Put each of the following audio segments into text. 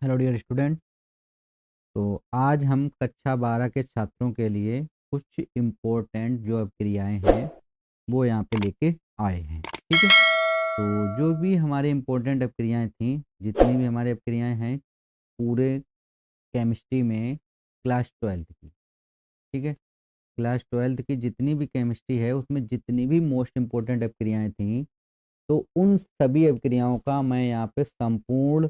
Hello dear student. तो आज हम कक्षा 12 के छात्रों के लिए कुछ इम्पोर्टेंट जो अभिक्रियाएं हैं वो यहाँ पे लेके आए हैं। ठीक है। तो जो भी हमारे इम्पोर्टेंट अभिक्रियाएं थी, जितनी भी हमारी अभिक्रियाएं हैं पूरे केमिस्ट्री में क्लास 12 की। ठीक है। क्लास 12 की जितनी भी केमिस्ट्री है उसमें जितनी भी मोस्ट इम्पोर्टेंट अभिक्रियाएं थी, तो उन सभी अभिक्रियाओं का मैं यहाँ पे संपूर्ण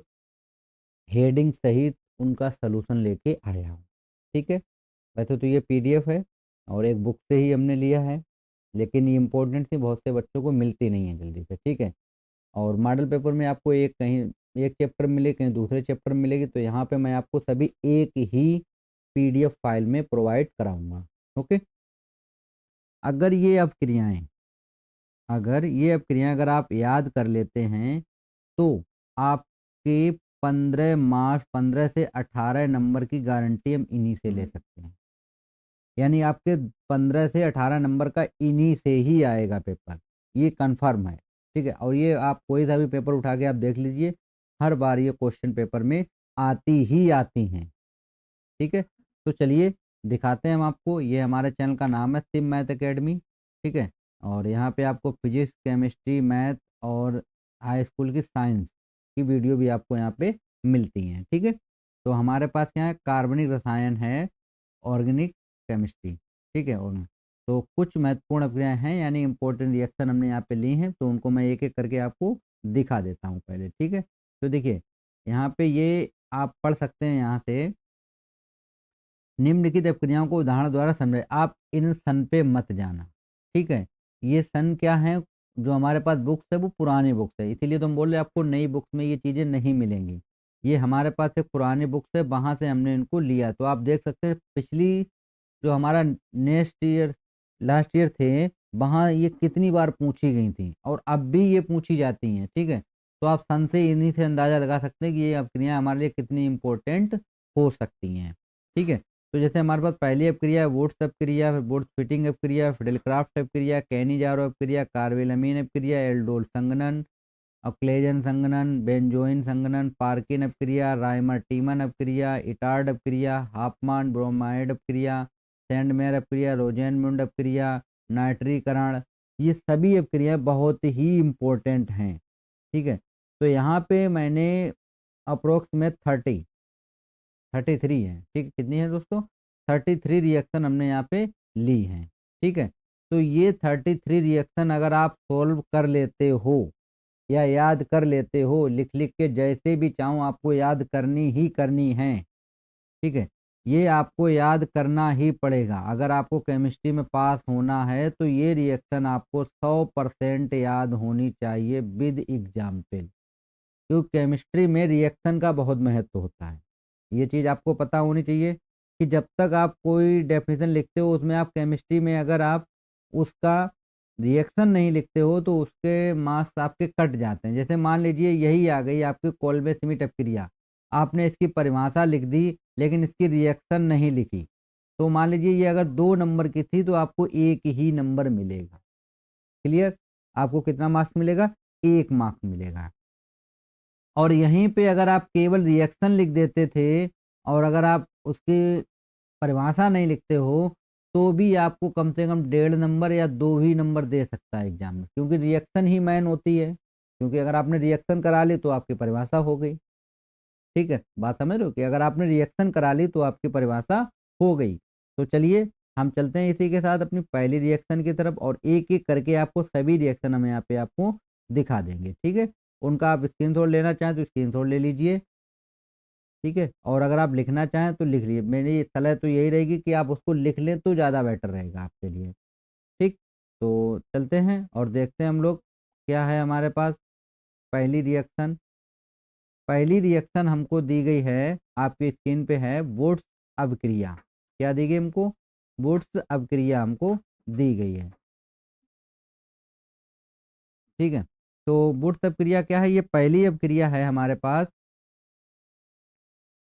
हेडिंग सहित उनका सलूशन लेके आया हूँ। ठीक है। वैसे तो ये पीडीएफ है और एक बुक से ही हमने लिया है, लेकिन ये इम्पोर्टेंट थी, बहुत से बच्चों को मिलती नहीं है जल्दी से। ठीक है। और मॉडल पेपर में आपको एक कहीं एक चैप्टर मिले, कहीं दूसरे चैप्टर में मिलेगी, तो यहाँ पे मैं आपको सभी एक ही पीडीएफ फाइल में प्रोवाइड कराऊंगा। ओके। अगर ये अभिक्रियाएं अगर आप याद कर लेते हैं तो आपके 15 मार्क्स, 15 से 18 नंबर की गारंटी हम इन्हीं से ले सकते हैं। यानी आपके 15 से 18 नंबर का इन्हीं से ही आएगा पेपर, ये कंफर्म है। ठीक है। और ये आप कोई सा भी पेपर उठा के आप देख लीजिए, हर बार ये क्वेश्चन पेपर में आती ही आती हैं। ठीक है। तो चलिए दिखाते हैं हम आपको। ये हमारे चैनल का नाम है सिम मैथ एकेडमी। ठीक है। और यहाँ पे आपको फिजिक्स, केमिस्ट्री, मैथ और हाई स्कूल की साइंस की वीडियो भी आपको यहाँ पे मिलती हैं। ठीक है। तो हमारे पास यहाँ कार्बनिक रसायन है, ऑर्गेनिक केमिस्ट्री। ठीक है। और तो कुछ महत्वपूर्ण अभिक्रियाएं हैं, यानी इंपॉर्टेंट रिएक्शन हमने यहाँ पे ली हैं, तो उनको मैं एक एक करके आपको दिखा देता हूँ पहले। ठीक है। तो देखिए यहाँ पे ये आप पढ़ सकते हैं यहाँ से, निम्नलिखित अभिक्रियाओं को उदाहरण द्वारा समझे। आप इन सन पे मत जाना। ठीक है। ये सन क्या है, जो हमारे पास बुक्स है वो पुरानी बुक्स है, इसीलिए तो हम बोल रहे हैं आपको नई बुक्स में ये चीज़ें नहीं मिलेंगी। ये हमारे पास एक पुरानी बुक्स है, वहाँ से हमने इनको लिया। तो आप देख सकते हैं पिछली जो हमारा नेक्स्ट ईयर लास्ट ईयर थे, वहाँ ये कितनी बार पूछी गई थी और अब भी ये पूछी जाती हैं। ठीक है। तो आप सन से इन्हीं से अंदाज़ा लगा सकते हैं कि ये अभिक्रियाएं हमारे लिए कितनी इम्पोर्टेंट हो सकती हैं। ठीक है। तो जैसे हमारे पास पहली अपक्रिया है वुड्स अपक्रिया, फिर वुड्स फिटिंग अपक्रिया, फिडेलक्राफ्ट अपक्रिया, कैनिजारो अपक्रिया, कार्बेलामीन अपक्रिया, एल्डोल संघनन, ऑक्लेजन संघनन, बेंजोइन संघनन, Perkin अपक्रिया, Rymer टीमन अपक्रिया, Etard अपक्रिया, हाफमान bromide अपक्रिया, Sandmeyer अपक्रिया, रोजेनमुंड अपक्रिया, नाइट्रीकरण। ये सभी अपक्रियाएं बहुत ही इम्पोर्टेंट हैं। ठीक है। तो यहाँ पे मैंने अप्रोक्स में 33 है। ठीक है। कितनी है दोस्तों? 33 रिएक्शन हमने यहाँ पे ली हैं। ठीक है। तो ये 33 रिएक्शन अगर आप सोल्व कर लेते हो या याद कर लेते हो, लिख लिख के जैसे भी चाहूँ आपको याद करनी ही करनी है। ठीक है। ये आपको याद करना ही पड़ेगा। अगर आपको केमिस्ट्री में पास होना है तो ये रिएक्शन आपको 100% याद होनी चाहिए विद एग्जाम्पल, क्योंकि केमिस्ट्री में रिएक्शन का बहुत महत्व होता है। ये चीज़ आपको पता होनी चाहिए कि जब तक आप कोई डेफिनेशन लिखते हो उसमें आप केमिस्ट्री में अगर आप उसका रिएक्शन नहीं लिखते हो तो उसके मार्क्स आपके कट जाते हैं। जैसे मान लीजिए यही आ गई आपकी कोल्बे श्मिट अपक्रिया, आपने इसकी परिभाषा लिख दी लेकिन इसकी रिएक्शन नहीं लिखी, तो मान लीजिए ये अगर 2 नंबर की थी तो आपको एक ही नंबर मिलेगा। क्लियर? आपको कितना मार्क्स मिलेगा? 1 मार्क्स मिलेगा। और यहीं पे अगर आप केवल रिएक्शन लिख देते थे और अगर आप उसकी परिभाषा नहीं लिखते हो, तो भी आपको कम से कम 1.5 नंबर या 2 ही नंबर दे सकता है एग्जाम में, क्योंकि रिएक्शन ही मेन होती है। क्योंकि अगर आपने रिएक्शन करा ली तो आपकी परिभाषा हो गई। ठीक है। बात समझ रहे हो कि अगर आपने रिएक्शन करा ली तो आपकी परिभाषा हो गई। तो चलिए हम चलते हैं इसी के साथ अपनी पहली रिएक्शन की तरफ, और एक एक करके आपको सभी रिएक्शन हम यहाँ पे आपको दिखा देंगे। ठीक है। उनका आप स्क्रीनशॉट लेना चाहें तो स्क्रीनशॉट ले लीजिए। ठीक है। और अगर आप लिखना चाहें तो लिख लीजिए। मेरी सलाह तो यही रहेगी कि आप उसको लिख लें तो ज़्यादा बेटर रहेगा आपके लिए। ठीक। तो चलते हैं और देखते हैं हम लोग क्या है हमारे पास। पहली रिएक्शन पहली रिएक्शन हमको दी गई है, आपकी स्क्रीन पे है, वुड्स अभिक्रिया। क्या दी गई हमको? वुड्स अभिक्रिया हमको दी गई है। ठीक है। तो वुड्स अभिक्रिया क्या है? ये पहली अभिक्रिया है हमारे पास।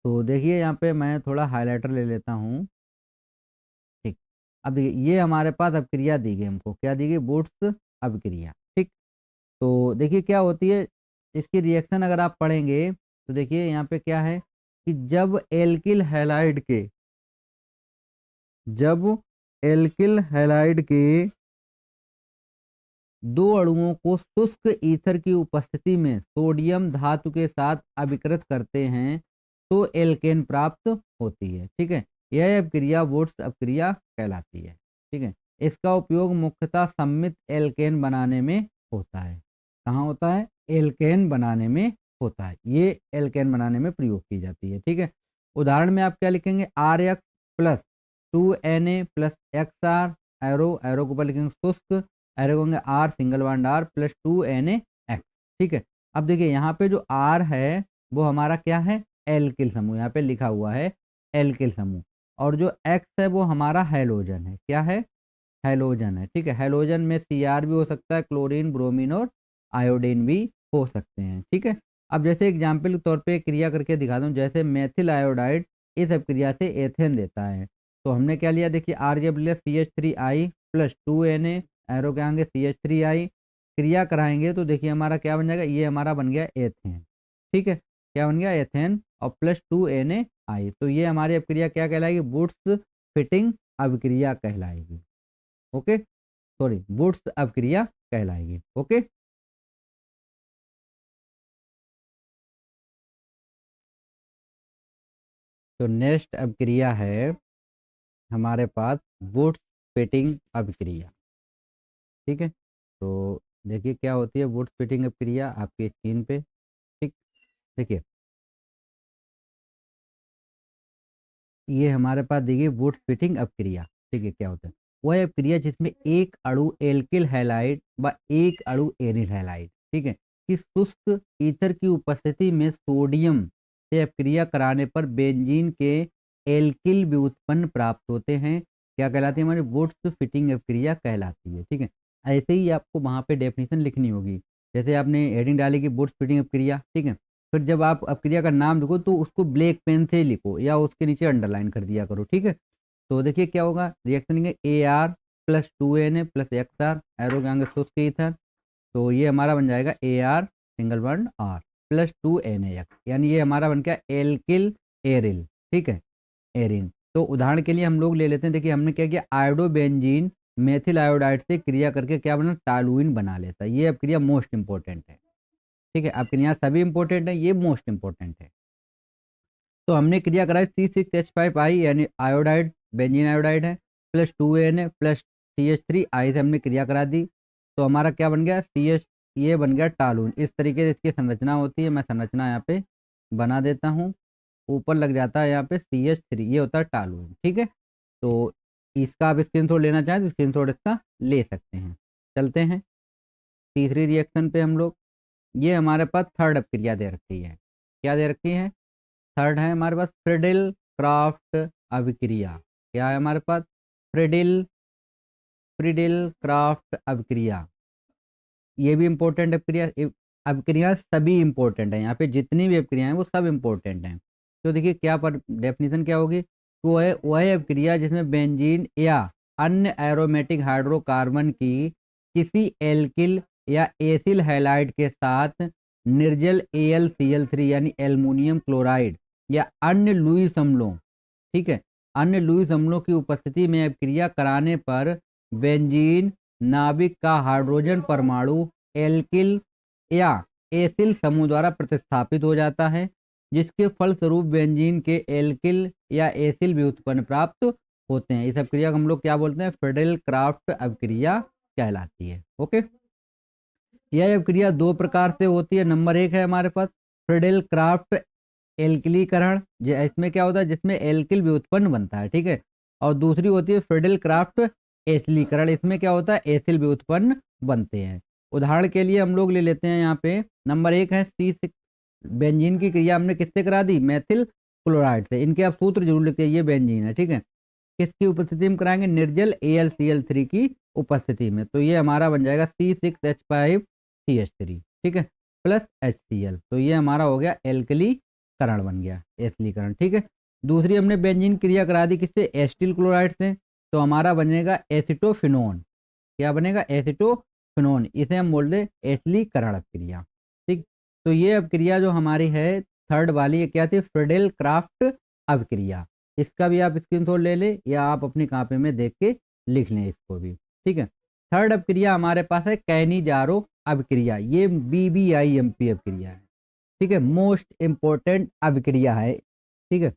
तो देखिए यहाँ पे मैं थोड़ा हाइलाइटर ले लेता हूँ। ठीक। अब देखिए ये हमारे पास अभिक्रिया दी गई हमको, क्या दी गई? वुड्स अभिक्रिया। ठीक। तो देखिए क्या होती है इसकी रिएक्शन, अगर आप पढ़ेंगे तो देखिए यहाँ पे क्या है, कि जब एल्किल हैलाइड के दो अणुओं को शुष्क ईथर की उपस्थिति में सोडियम धातु के साथ अभिकृत करते हैं तो एल्केन प्राप्त होती है। ठीक है, यह अपक्रिया वुड्स अपक्रिया कहलाती है। ठीक है, इसका उपयोग मुख्यतः सम्मित एल्केन बनाने में होता है। कहाँ होता है? एल्केन बनाने में होता है। ये एल्केन बनाने में प्रयोग की जाती है। ठीक है, उदाहरण में आप क्या लिखेंगे? R X plus 2Na plus X R, arrow arrow के ऊपर लिखेंगे शुष्क, एरो होंगे R single bond R plus 2Na X. ठीक है, अब देखिए यहाँ पे जो आर है वो हमारा क्या है? एल्किल समूह, यहाँ पे लिखा हुआ है एल्किल समूह। और जो एक्स है वो हमारा हैलोजन है। क्या है? हैलोजन है। ठीक है, हैलोजन में Cr भी हो सकता है, क्लोरीन, ब्रोमीन और आयोडीन भी हो सकते हैं। ठीक है, अब जैसे एग्जाम्पल के तौर पे क्रिया करके दिखाता हूँ। जैसे मेथिल आयोडाइड इस अपक्रिया से एथेन देता है। तो हमने क्या लिया? देखिए आर जब लिया CH3I प्लस 2Na, एरो के आगे CH3I, क्रिया कराएंगे तो देखिए हमारा क्या बन जाएगा? ये हमारा बन गया एथेन। ठीक है, क्या बन गया? एथेन और प्लस 2Na। तो ये हमारी अपक्रिया क्या कहलाएगी? वुड्स फिटिंग अभिक्रिया कहलाएगी। ओके, सॉरी, वुड्स अपक्रिया कहलाएगी। ओके, तो नेक्स्ट अपक्रिया है हमारे पास वुड्स फिटिंग अभिक्रिया। ठीक है, तो देखिए क्या होती है वुड्स फिटिंग अभिक्रिया आपकी स्क्रीन पे। ठीक, देखिए ये हमारे पास देखिए वुड्स फिटिंग अपक्रिया। ठीक है, क्या होता है? वह अपक्रिया जिसमें एक अणु एल्किल हैलाइड व एक अणु एरिल हैलाइड, ठीक है, कि शुष्क ईथर की उपस्थिति में सोडियम से अपक्रिया कराने पर बेंजीन के एल्किल व्युत्पन्न प्राप्त होते हैं। क्या कहलाती है? हमारी वुड्स फिटिंग अपक्रिया कहलाती है। ठीक है, ऐसे ही आपको वहाँ पे डेफिनेशन लिखनी होगी। जैसे आपने हेडिंग डाली कि वुड्स फिटिंग अपक्रिया। ठीक है, फिर जब आप अपक्रिया का नाम लिखो तो उसको ब्लैक पेन से लिखो या उसके नीचे अंडरलाइन कर दिया करो। ठीक है, तो देखिए क्या होगा? रिएक्शन लिखेंगे AR plus 2Na plus XR, arrow के आगे शुष्क ईथर। तो ये हमारा बन जाएगा AR single bond R plus 2NaX, यानी ये हमारा बन गया एल्किल एरिल। ठीक है, एरिन। तो उदाहरण के लिए हम लोग ले लेते हैं। देखिए हमने क्या किया? आयोडोबेंजीन मेथिल आयोडाइड से क्रिया करके क्या बना? टॉलुइन बना लेता है। ये अब क्रिया मोस्ट इंपॉर्टेंट है। ठीक है, आपके यहाँ सभी इंपॉर्टेंट है, ये मोस्ट इंपॉर्टेंट है। तो हमने क्रिया कराई C6H5I यानी आयोडाइड, बेंजीन आयोडाइड है, प्लस 2Na प्लस CH3I से हमने क्रिया करा दी। तो हमारा क्या बन गया? CH, ये बन गया टालून। इस तरीके से इसकी संरचना होती है। मैं संरचना यहाँ पे बना देता हूँ। ऊपर लग जाता है यहाँ पे CH3, ये होता है टालून। ठीक है, तो इसका आप स्क्रीनशॉट लेना चाहें तो स्क्रीनशॉट इसका ले सकते हैं। चलते हैं तीसरी रिएक्शन पे हम लोग। ये हमारे पास थर्ड अपक्रिया दे रखी है। क्या दे रखी है? थर्ड है हमारे पास फ्रिडिल क्राफ्ट अभिक्रिया। क्या है हमारे पास? फ्रिडिल फ्रिडिल क्राफ्ट अभिक्रिया। ये भी इंपॉर्टेंट अभिक्रिया। अभिक्रिया सभी इंपॉर्टेंट है, यहाँ पे जितनी भी अभिक्रिया हैं वो सब इंपॉर्टेंट हैं। तो देखिए क्या पर डेफिनेशन क्या होगी? वह अभिक्रिया जिसमें बेंजीन या अन्य एरोमेटिक हाइड्रोकार्बन की किसी एल्किल या एसिल हैलाइड के साथ निर्जल AlCl3 यानी एल्युमिनियम क्लोराइड या अन्य लुईस अम्लों, ठीक है, अन्य लुईस अम्लों की उपस्थिति में अभिक्रिया कराने पर बेंजीन नाभिक का हाइड्रोजन परमाणु एल्किल या एसिल समूह द्वारा प्रतिस्थापित हो जाता है, जिसके फलस्वरूप बेंजीन के एल्किल या एसिल व्युत्पन्न प्राप्त होते हैं। इस अभिक्रिया को हम लोग क्या बोलते हैं? फ्रिडिल क्राफ्ट अभिक्रिया कहलाती है। ओके, यह अभिक्रिया दो प्रकार से होती है। नंबर एक है हमारे पास फ्रिडिल क्राफ्ट एल्किलीकरण, इसमें क्या होता है? जिसमें एल्किल व्युत्पन्न बनता है। ठीक है, और दूसरी होती है फ्रिडिल क्राफ्ट एसिलीकरण, इसमें क्या होता है? एसिल व्युत्पन्न बनते हैं। उदाहरण के लिए हम लोग ले लेते हैं यहाँ पे नंबर एक है C6, बेंजीन की क्रिया हमने किससे करा दी? मेथिल क्लोराइड से। इनके आप सूत्र जरूर लिखते हैं। ये बेंजीन है। ठीक है, किसकी उपस्थिति में कराएंगे? निर्जल AlCl3 की उपस्थिति में। तो ये हमारा बन जाएगा C6H5CH3। ठीक है, प्लस HCl। तो ये हमारा हो गया एल्कलीकरण बन गया, एसिलीकरण। ठीक है, दूसरी हमने बेंजीन क्रिया करा दी किससे? एसिटिल क्लोराइड से। तो हमारा बनेगा एसिटोफिनोन। क्या बनेगा? एसिटोफिनोन। इसे हम बोल दे एसिलीकरण अपक्रिया। ठीक, तो ये अपक्रिया जो हमारी है थर्ड वाली ये क्या थी, फ्रीडेल क्राफ्ट अभिक्रिया। इसका भी आप स्क्रीनशॉट ले ले या आप अपनी कॉपी में देख के लिख लें इसको भी, ठीक है। थर्ड अभिक्रिया हमारे पास है कैनिजारो अभिक्रिया, ये BBIMP अभिक्रिया है, ठीक है, मोस्ट इंपॉर्टेंट अभिक्रिया है, ठीक है।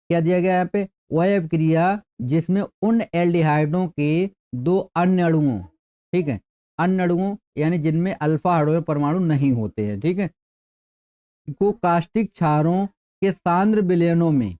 क्या दिया गया यहाँ पे, वह अभिक्रिया जिसमें उन एल्डिहाइडों के दो अन्य अणुओं, ठीक है, अन्य अणुओं यानी जिनमें अल्फा हाइड्रोजन परमाणु नहीं होते हैं, ठीक है, को कास्टिक क्षारों के सांद्र विलयनों में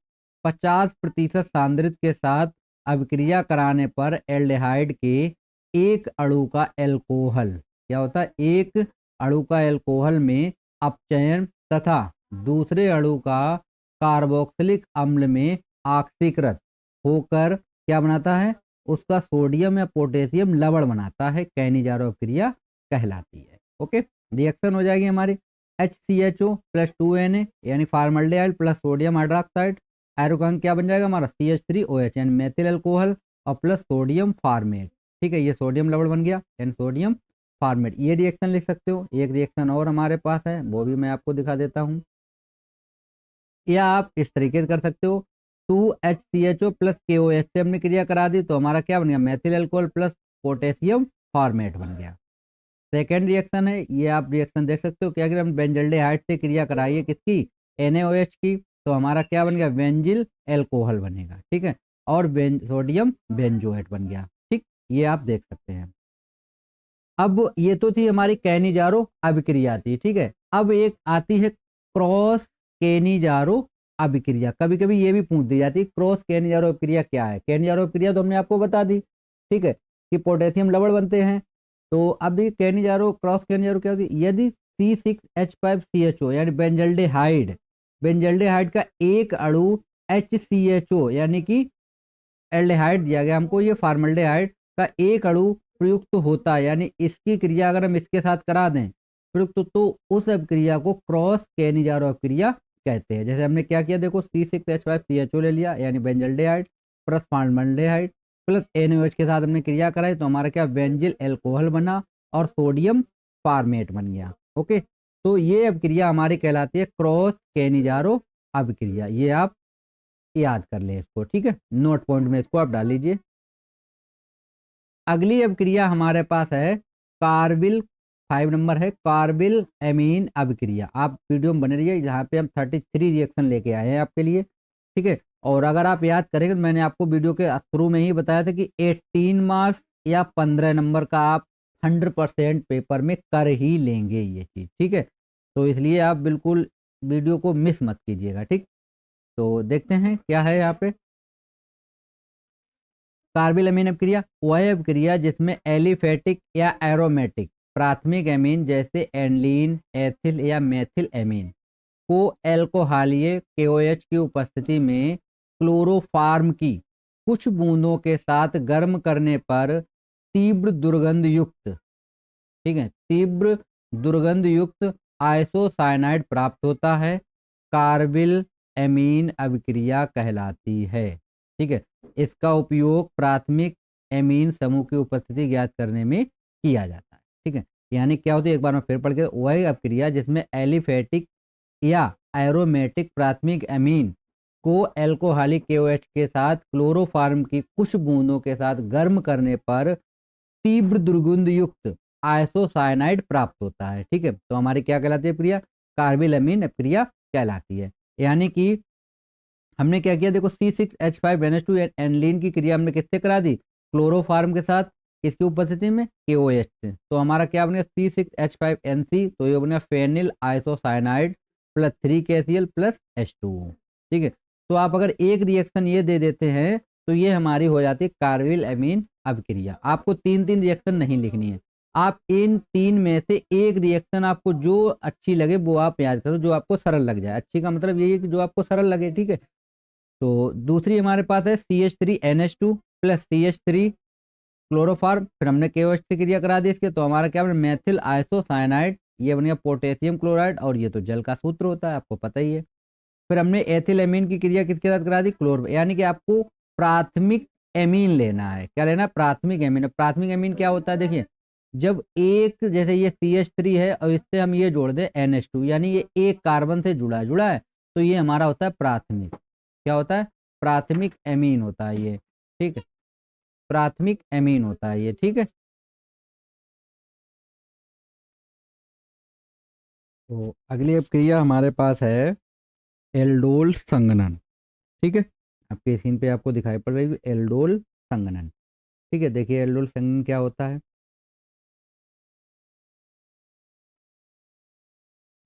50% सांद्रित के साथ अभिक्रिया कराने पर एल्डिहाइड के एक अणु का एल्कोहल क्या होता है, एक अणु का एल्कोहल में अपचयन तथा दूसरे अणु का कार्बोक्सिलिक अम्ल में ऑक्सीकृत होकर क्या बनाता है, उसका सोडियम या पोटेशियम लवण बनाता है, कैनिजारो अभिक्रिया कहलाती है। ओके, रिएक्शन हो जाएगी हमारी HCHO + 2Na यानी फॉर्मल्डिहाइड प्लस सोडियम हाइड्रोक्साइड, एरोकन क्या बन जाएगा हमारा CH3OH यानी मेथिल अल्कोहल और प्लस सोडियम फॉर्मेट, ठीक है, ये सोडियम लवण बन गया यानी सोडियम फॉर्मेट। ये रिएक्शन लिख सकते हो। एक रिएक्शन और हमारे पास है, वो भी मैं आपको दिखा देता हूँ, या आप इस तरीके से कर सकते हो, 2HCHO + KOH से हमने क्रिया करा दी तो हमारा क्या बन गया, methyl alcohol plus potassium format बन गया। सेकेंड रिएक्शन है, ये आप रिएक्शन देख सकते हो कि अगर हम बेंजल्डेहाइड से क्रिया कराइए किसकी, NaOH की, तो हमारा क्या बन गया, बेंजिल एल्कोहल बनेगा, ठीक है, और सोडियम बेंजोएट बन गया, ठीक, ये आप देख सकते हैं। अब ये तो थी हमारी कैनिजारो अभिक्रिया थी, ठीक है। अब एक आती है क्रॉस कैनिजारो अभिक्रिया, कभी कभी ये भी पूछ दी जाती है क्रॉस कैनिजारो अभिक्रिया क्या है। कैनिजारो अभिक्रिया तो हमने आपको बता दी, ठीक है, कि पोटेशियम लवण बनते हैं। तो अब ये कैनिजारो क्रॉस कैनिजारो क्या होती है, यदि C6H5CHO यानी बेंजल्डेहाइड, बेंजल्डेहाइड का एक अणु HCHO यानी कि एल्डिहाइड दिया गया हमको, ये फॉर्मल्डेहाइड का एक अणु प्रयुक्त होता है, यानी इसकी क्रिया अगर हम इसके साथ करा दें प्रयुक्त, तो उस अभिक्रिया को क्रॉस कैनिजारो अभिक्रिया कहते हैं। जैसे हमने क्या किया, देखो C6H5CHO ले लिया यानी बेंजल्डेहाइड प्लस फॉर्मल्डेहाइड प्लस NaOH के साथ हमने क्रिया कराई तो हमारा क्या, बेंजिल एल्कोहल बना और सोडियम फॉर्मेट बन गया। ओके, तो ये अभिक्रिया हमारी कहलाती है क्रॉस कैनिजारो अभिक्रिया, ये आप याद कर लें इसको, ठीक है, नोट पॉइंट में इसको आप डाल लीजिए। अगली अभिक्रिया हमारे पास है कार्बिल, 5 नंबर है कार्बिल एमीन अभिक्रिया। आप वीडियो में बने रहिए, जहाँ पे हम 33 रिएक्शन लेके आए हैं आपके लिए, ठीक है। और अगर आप याद करेंगे तो मैंने आपको वीडियो के शुरू में ही बताया था कि 18 मार्क्स या 15 नंबर का आप 100% पेपर में कर ही लेंगे ये चीज़, ठीक है। तो इसलिए आप बिल्कुल वीडियो को मिस मत कीजिएगा, ठीक। तो देखते हैं क्या है यहाँ पे, कार्बिल अमीन अभिक्रिया वह अभिक्रिया जिसमें एलिफेटिक या एरोमेटिक प्राथमिक एमीन जैसे एंडलीन, एथिल या मेथिल एमीन को एल्कोहलीय KOH की उपस्थिति में क्लोरोफार्म की कुछ बूंदों के साथ गर्म करने पर तीव्र दुर्गंध युक्त, ठीक है, तीव्र दुर्गंध युक्त आइसोसाइनाइड प्राप्त होता है, कार्बिल एमीन अभिक्रिया कहलाती है, ठीक है। इसका उपयोग प्राथमिक एमीन समूह की उपस्थिति ज्ञात करने में किया जाता है, ठीक है। यानी क्या होती है, एक बार मैं फिर पढ़ के, वह अभिक्रिया जिसमें एलिफेटिक या एरोमेटिक प्राथमिक एमीन को एल्कोहलिक KOH के साथ क्लोरोफार्म की कुछ बूंदों के साथ गर्म करने पर तीव्र दुर्गंध युक्त आइसोसाइनाइड प्राप्त होता है, ठीक है। तो हमारी क्या कहलाती है क्रिया, कार्बिल अमीन अभिक्रिया कहलाती है। यानी कि हमने क्या किया, देखो C6H5NH2 एनलीन की क्रिया हमने किससे करा दी, क्लोरोफार्म के साथ, किसकी उपस्थिति में, KOH से। तो हमारा क्या बनेगा C6H5NC, तो ये बनेगा phenyl isocyanide plus 3KCl plus H2, ठीक है। तो आप अगर एक रिएक्शन ये दे देते हैं तो ये हमारी हो जाती है कार्बिल अमीन अभिक्रिया। आपको 3 रिएक्शन नहीं लिखनी है, आप इन 3 में से एक रिएक्शन आपको जो अच्छी लगे वो आप याद करो, जो आपको सरल लग जाए। अच्छी का मतलब यही है कि जो आपको सरल लगे, ठीक है। तो दूसरी हमारे पास है CH3NH2 प्लस CH3 क्लोरोफार्म, फिर हमने KOH से क्रिया करा दी इसके, तो हमारा क्या बना, मेथिल आइसोसाइनाइड, ये बन गया पोटेशियम क्लोराइड, और ये तो जल का सूत्र होता है, आपको पता ही है। फिर हमने एथिल एमीन की क्रिया किसके साथ करा दी, क्लोर, यानी कि आपको प्राथमिक एमीन लेना है। क्या लेना है, प्राथमिक एमीन। प्राथमिक एमीन क्या होता है, देखिए जब एक जैसे ये CH3 है और इससे हम ये जोड़ दें NH2, यानी ये एक कार्बन से जुड़ा है तो ये हमारा होता है प्राथमिक। क्या होता है? प्राथमिक एमीन होता है ये। ठीक है, प्राथमिक एमीन होता है ये। ठीक है, तो अगली क्रिया हमारे पास है एल्डोल संघनन। ठीक है, आपके सीन पे आपको दिखाई पड़ रही है एल्डोल संघनन। ठीक है, देखिए एल्डोल संघनन क्या होता है।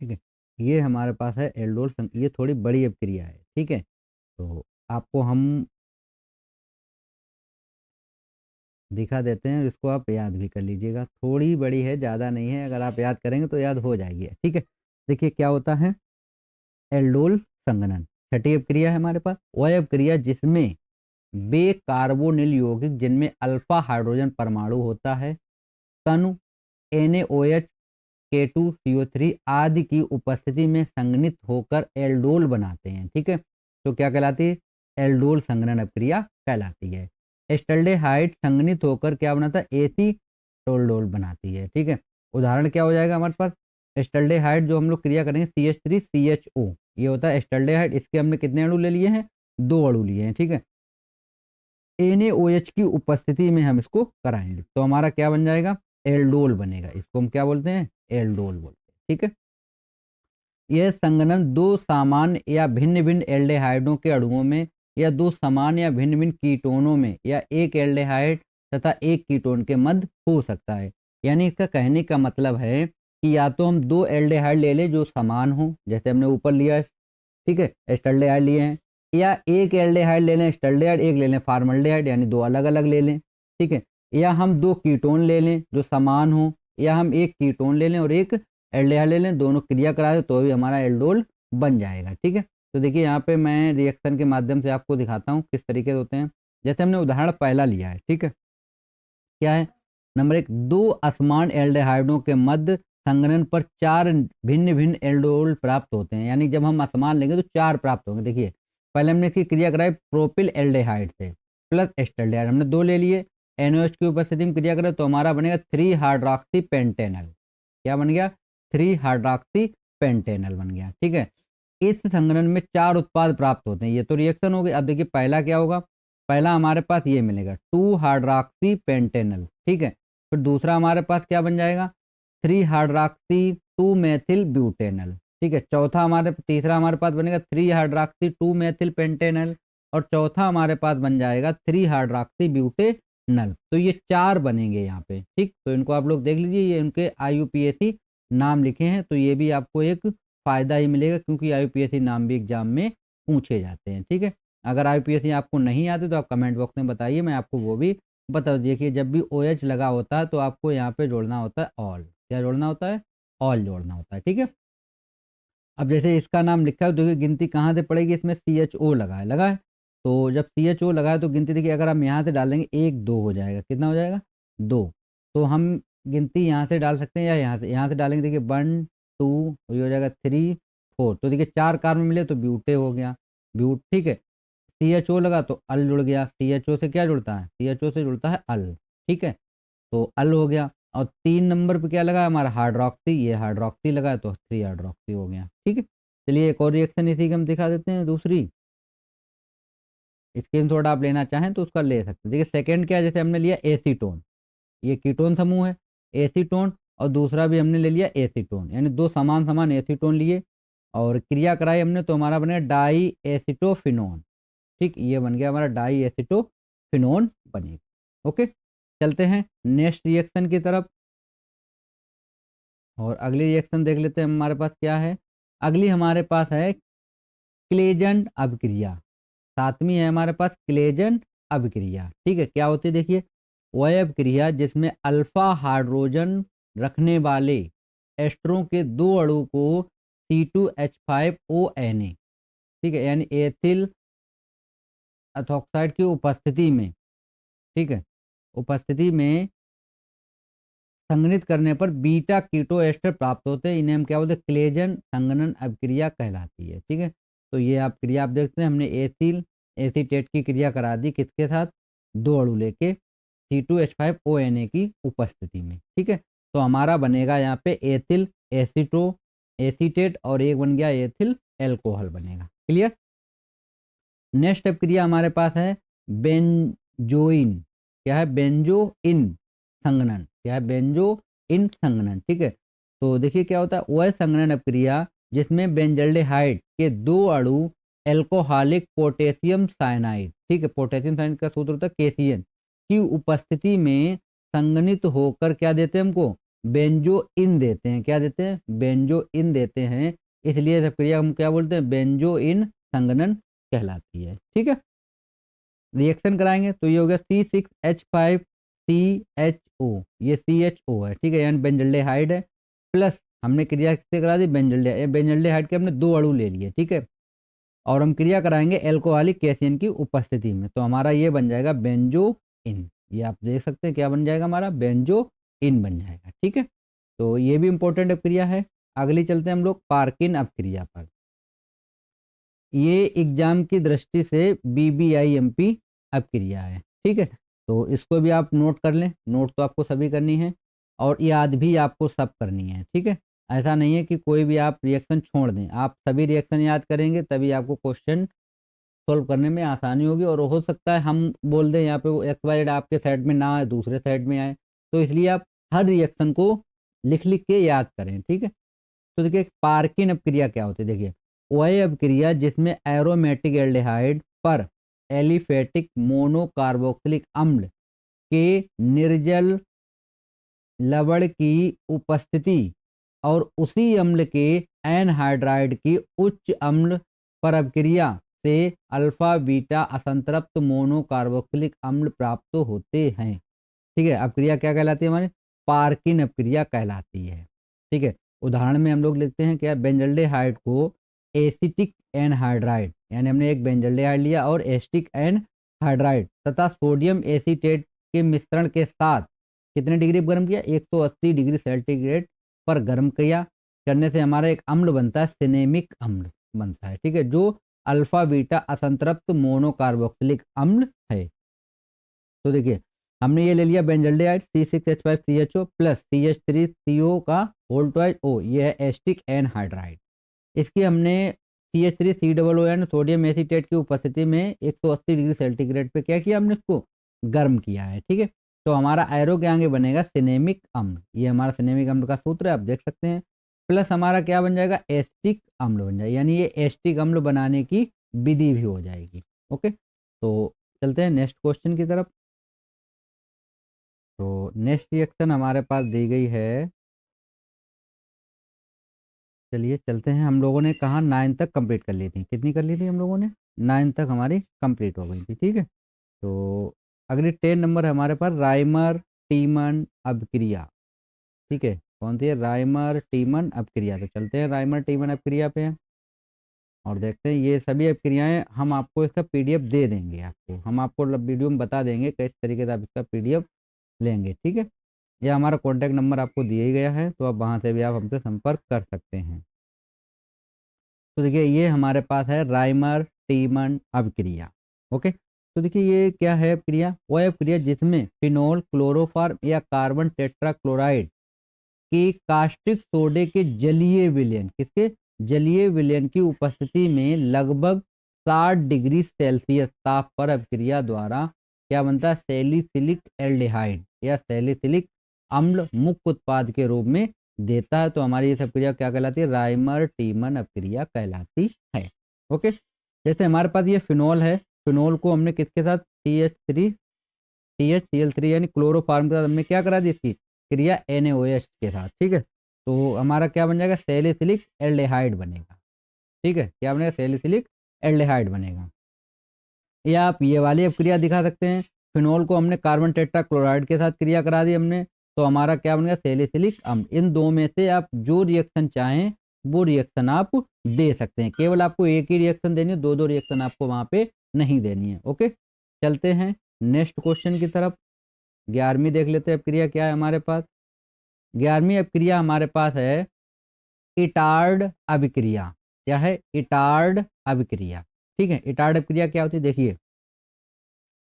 ठीक है, ये हमारे पास है एल्डोल ये थोड़ी बड़ी अपक्रिया है। ठीक है, तो आपको हम दिखा देते हैं, इसको आप याद भी कर लीजिएगा। थोड़ी बड़ी है, ज़्यादा नहीं है, अगर आप याद करेंगे तो याद हो जाएगी। ठीक है, देखिए क्या होता है एल्डोल संघनन। छठी अपक्रिया है हमारे पास, वह अपक्रिया जिसमें बे कार्बोनिल यौगिक जिनमें अल्फा हाइड्रोजन परमाणु होता है तनु NaOH K2CO3 आदि की उपस्थिति में संघनित होकर एल्डोल बनाते हैं। ठीक है, तो क्या कहलाती है? एल्डोल संघनन अपक्रिया कहलाती है। एस्टल्डेहाइड संघनित होकर क्या बनाता है? एसीटोल्डोल बनाती है। ठीक है, उदाहरण क्या हो जाएगा हमारे पास? एस्टल्डेहाइड जो हम लोग क्रिया करेंगे CH3CHO, ये होता है एस्टल्डेहाइड। इसके हमने कितने अणु ले लिए हैं? 2 अणु लिए हैं। ठीक है, NaOH की उपस्थिति में हम इसको कराएंगे तो हमारा क्या बन जाएगा? एल्डोल बनेगा। इसको हम क्या बोलते हैं? एल्डोल बोलते हैं। ठीक है, यह संघनन दो सामान्य या भिन्न भिन्न एल्डेहाइडों के अणुओं में या दो समान या भिन्न भिन्न कीटोनों में या एक एल्डेहाइड तथा एक कीटोन के मध्य हो सकता है। यानी इसका कहने का मतलब है कि या तो हम दो एल्डेहाइड ले लें जो समान हो, जैसे हमने ऊपर लिया है। ठीक है, एस्टल्डेहाइड लिए हैं, या एक एल्डेहाइड ले लें एस्टल्डेहाइड, एक ले लें फार्मल्डेहाइड, यानी दो अलग अलग ले लें। ठीक है, या हम दो कीटोन ले लें जो समान हो, या हम एक कीटोन ले लें और एक एल्डेहाइड ले लें, दोनों क्रिया करा दें तो भी हमारा एल्डोल बन जाएगा। ठीक है, तो देखिए यहाँ पे मैं रिएक्शन के माध्यम से आपको दिखाता हूँ किस तरीके से होते हैं। जैसे हमने उदाहरण पहला लिया है। ठीक है, क्या है? नंबर एक, दो असमान एल्डेहाइडों के मध्य संघनन पर चार भिन्न भिन्न एल्डोल प्राप्त होते हैं। यानी जब हम असमान लेंगे तो चार प्राप्त होंगे। देखिए पहले हमने इसकी क्रिया कराई प्रोपिल एल्डेहाइड से प्लस एस्टल्डेहाइड, हमने दो ले लिए। NOH की उपस्थिति में क्रिया करें तो हमारा बनेगा 3 हाइड्रॉक्सी पेंटेनल। क्या बन गया? 3 हाइड्रॉक्सी पेंटेनल बन गया। ठीक है, इस संघनन में चार उत्पाद प्राप्त होते हैं। ये तो रिएक्शन हो गई। अब देखिए पहला क्या होगा? पहला हमारे पास ये मिलेगा 2 हाइड्रॉक्सी पेंटेनल। ठीक है, फिर दूसरा हमारे पास क्या बन जाएगा? 3 हाइड्रॉक्सी 2 मेथिल ब्यूटेनल। ठीक है, चौथा तीसरा हमारे पास बनेगा 3 हाइड्रॉक्सी 2 मेथिल पेंटेनल, और चौथा हमारे पास बन जाएगा 3 हाइड्रॉक्सी ब्यूटेनल। तो ये चार बनेंगे यहाँ पे। ठीक, तो इनको आप लोग देख लीजिए, ये उनके IUPAC नाम लिखे हैं, तो ये भी आपको एक फायदा ही मिलेगा क्योंकि IUPAC नाम भी एग्जाम में पूछे जाते हैं। ठीक है, अगर IUPAC आपको नहीं आते तो आप कमेंट बॉक्स में बताइए, मैं आपको वो भी बता। देखिए जब भी OH लगा होता है तो आपको यहाँ पे जोड़ना होता है ऑल। क्या जोड़ना होता है? ऑल जोड़ना होता है। ठीक है, अब जैसे इसका नाम लिखा है, देखिए गिनती कहाँ से पड़ेगी? इसमें CHO लगा है, तो जब CHO लगा है तो गिनती देखिए अगर हम यहाँ से डालेंगे 1 2 हो जाएगा। कितना हो जाएगा? 2। तो हम गिनती यहाँ से डाल सकते हैं या यहाँ से डालेंगे। देखिए 1 2, ये हो जाएगा 3 4। तो देखिए चार कार्बन मिले तो ब्यूटे हो गया, ब्यूट। ठीक है, CHO लगा तो अल जुड़ गया। CHO से क्या जुड़ता है? CHO से जुड़ता है अल। ठीक है, तो अल हो गया। और 3 नंबर पे क्या लगा हमारा? हाइड्रोक्सी। ये हाइड्रोक्सी लगा है तो 3 हाइड्रोक्सी हो गया। ठीक है, चलिए एक और रिएक्शन इसी का हम दिखा देते हैं दूसरी। स्क्रीनशॉट आप लेना चाहें तो उसका ले सकते हैं। देखिए सेकंड क्या है? जैसे हमने लिया एसीटोन, ये कीटोन समूह है एसीटोन, और दूसरा भी हमने ले लिया एसीटोन, यानी दो समान समान एसीटोन लिए और क्रिया कराई हमने तो हमारा बनेगा डाई एसिटोफिनोन। ठीक, ये बन गया हमारा डाई एसिटोफिनोन बनेगा। ओके, चलते हैं नेक्स्ट रिएक्शन की तरफ और अगली रिएक्शन देख लेते हैं हमारे पास क्या है। अगली हमारे पास है क्लेजन अभिक्रिया। सातवीं है हमारे पास क्लेजन अभिक्रिया। ठीक है, क्या होती है? देखिए वह अभिक्रिया जिसमें अल्फा हाइड्रोजन रखने वाले एस्टरों के दो अणु को C2H5ONa, ठीक है, यानी एथिल एथोक्साइड की उपस्थिति में, ठीक है, उपस्थिति में संघनित करने पर बीटा कीटो एस्टर प्राप्त होते हैं। इन्हें हम क्या बोलते हैं? क्लेजन संघनन अभिक्रिया कहलाती है। ठीक है, तो ये आप क्रिया आप देखते हैं, हमने एथिल एसीटेट की क्रिया करा दी किसके साथ? दो अणु लेके C2H5ONA की उपस्थिति में। ठीक है, तो हमारा बनेगा यहाँ पे एथिल एसीटेट और एक बन गया एथिल एल्कोहल बनेगा। क्लियर। नेक्स्ट क्रिया हमारे पास है बेंजोइन। क्या है? बेंजोइन संघनन। क्या है? बेंजोइन संघनन। ठीक है, तो देखिए क्या होता है, वह संघनन अपक्रिया जिसमें बेंजल्डेहाइड के 2 अणु एल्कोहलिक पोटेशियम साइनाइड, ठीक है, पोटेशियम साइनाइड का सूत्र होता है KCN, की उपस्थिति में संघनित होकर क्या देते हैं हमको? बेंजोइन देते हैं। क्या देते हैं? बेंजोइन देते हैं। इसलिए यह प्रक्रिया हम क्या बोलते हैं? बेंजोइन संघनन कहलाती है। ठीक है, रिएक्शन कराएंगे तो ये हो गया C6H5CHO, ये CHO है। ठीक है, यानी बेंजल्डेहाइड है, प्लस हमने क्रिया किससे करा दी? बेंजल्डेहाइड के हमने 2 अणु ले लिए। ठीक है, और हम क्रिया कराएंगे एल्कोहलिक कैसियन की उपस्थिति में, तो हमारा ये बन जाएगा बेंजोइन। ये आप देख सकते हैं क्या बन जाएगा? हमारा बेंजोइन बन जाएगा। ठीक है, तो ये भी इंपॉर्टेंट अपक्रिया है। अगली चलते हैं हम लोग पार्किन अपक्रिया पर। ये एग्जाम की दृष्टि से BBIMP अपक्रिया है। ठीक है, तो इसको भी आप नोट कर लें। नोट तो आपको सभी करनी है और याद भी आपको सब करनी है। ठीक है, ऐसा नहीं है कि कोई भी आप रिएक्शन छोड़ दें, आप सभी रिएक्शन याद करेंगे तभी आपको क्वेश्चन सॉल्व करने में आसानी होगी। और हो सकता है हम बोल दें यहाँ पे वो XYZ आपके साइड में ना आए, दूसरे साइड में आए, तो इसलिए आप हर रिएक्शन को लिख लिख के याद करें। ठीक है, तो देखिए पार्किन अपक्रिया क्या होती है। देखिए वह अपक्रिया जिसमें एरोमेटिक एल्डिहाइड पर एलिफेटिक मोनोकार्बोक्सिलिक अम्ल के निर्जल लवण की उपस्थिति और उसी अम्ल के एनहाइड्राइड की उच्च अम्ल पर अपक्रिया से अल्फा बीटा असंतृप्त मोनोकार्बोक्सिलिक अम्ल प्राप्त होते हैं। ठीक है, अपक्रिया क्या कहलाती है? हमारी पार्किन अपक्रिया कहलाती है। ठीक है, उदाहरण में हम लोग लिखते हैं क्या? बेंजल्डेहाइड को एसिटिक एनहाइड्राइड, यानी हमने एक बेंजल्डेहाइड लिया और एसिटिक एनहाइड्राइड तथा सोडियम एसीटेट के मिश्रण के साथ कितने डिग्री पर गर्म किया? 180 डिग्री सेंटीग्रेड पर गर्म किया। करने से हमारा एक अम्ल बनता है, सिनेमिक अम्ल बनता है। ठीक है, जो अल्फा बीटा असंतृप्त मोनोकार्बोक्सिलिक अम्ल है। तो देखिए हमने ये ले लिया बेंजल्डेहाइड C6H5CHO प्लस CH3CO का होल ट्वाइस O, ये है एसिटिक एनहाइड्राइड। इसकी हमने CH3COO सोडियम एसीटेट की उपस्थिति में 180 डिग्री सेंटीग्रेड पे क्या किया? हमने इसको गर्म किया है। ठीक है, तो हमारा एरो के आगे बनेगा सिनेमिक अम्ल। ये हमारा सिनेमिक अम्ल का सूत्र है, आप देख सकते हैं। प्लस हमारा क्या बन जाएगा? एसिटिक अम्ल बन जाएगा, यानी ये एसिटिक अम्ल बनाने की विधि भी हो जाएगी। ओके, तो चलते हैं नेक्स्ट क्वेश्चन की तरफ। तो नेक्स्ट रिएक्शन हमारे पास दी गई है। चलिए चलते हैं। हम लोगों ने कहा 9 तक कंप्लीट कर ली थी। कितनी कर ली थी हम लोगों ने? 9 तक हमारी कंप्लीट हो गई थी। ठीक है, तो अगली 10 नंबर है हमारे पास राइमर टीमन अपक्रिया। ठीक है, कौन सी है? राइमर टीमन अपक्रिया। तो चलते हैं राइमर टीमन अपक्रिया पे और देखते हैं। ये सभी अपक्रियाएं हम आपको इसका PDF दे देंगे। हम आपको वीडियो में बता देंगे किस तरीके से आप इसका PDF लेंगे। ठीक है, यह हमारा कॉन्टैक्ट नंबर आपको दिया ही गया है, तो अब वहाँ से भी आप हमसे संपर्क कर सकते हैं। तो देखिए ये हमारे पास है राइमर टीमन अपक्रिया। ओके, तो देखिए ये क्या है अपक्रिया? वह अपक्रिया जिसमें फिनोल क्लोरोफॉर्म या कार्बन टेट्राक्लोराइड की कास्टिक सोडे के जलीय विलयन, किसके? जलीय विलयन की उपस्थिति में लगभग 60 डिग्री सेल्सियस ताप पर अपक्रिया द्वारा क्या बनता है? सैलिसिलिक एल्डिहाइड या सैलिसिलिक अम्ल मुख्य उत्पाद के रूप में देता है। तो हमारी ये अपक्रिया क्या कहलाती है? राइमर टीमन अपक्रिया कहलाती है। ओके, जैसे हमारे पास ये फिनोल है, फिनोल को हमने किसके साथ? CH3 यानी क्लोरोफॉर्म के साथ हमने क्या करा दी थी? क्रिया NaOH के साथ। ठीक है, तो हमारा क्या बन जाएगा? सैलिसिलिक एल्डिहाइड बनेगा। ठीक है, क्या बनेगा? सैलिसिलिक एल्डिहाइड बनेगा। या आप ये वाली अपक्रिया दिखा सकते हैं, फिनोल को हमने कार्बन टेट्राक्लोराइड के साथ क्रिया करा दी हमने, तो हमारा क्या बन गया? सैलिसिलिक अम्ल। इन दो में से आप जो रिएक्शन चाहें वो रिएक्शन आप दे सकते हैं। केवल आपको एक ही रिएक्शन देनी है, दो रिएक्शन आपको वहां पे नहीं देनी है। ओके, चलते हैं नेक्स्ट क्वेश्चन की तरफ। 11वीं देख लेते हैं अपक्रिया क्या है हमारे पास। 11वीं अपक्रिया हमारे पास है इटार्ड अभिक्रिया। क्या है? इटार्ड अभिक्रिया। ठीक है, इटार्ड अभिक्रिया क्या होती है? देखिए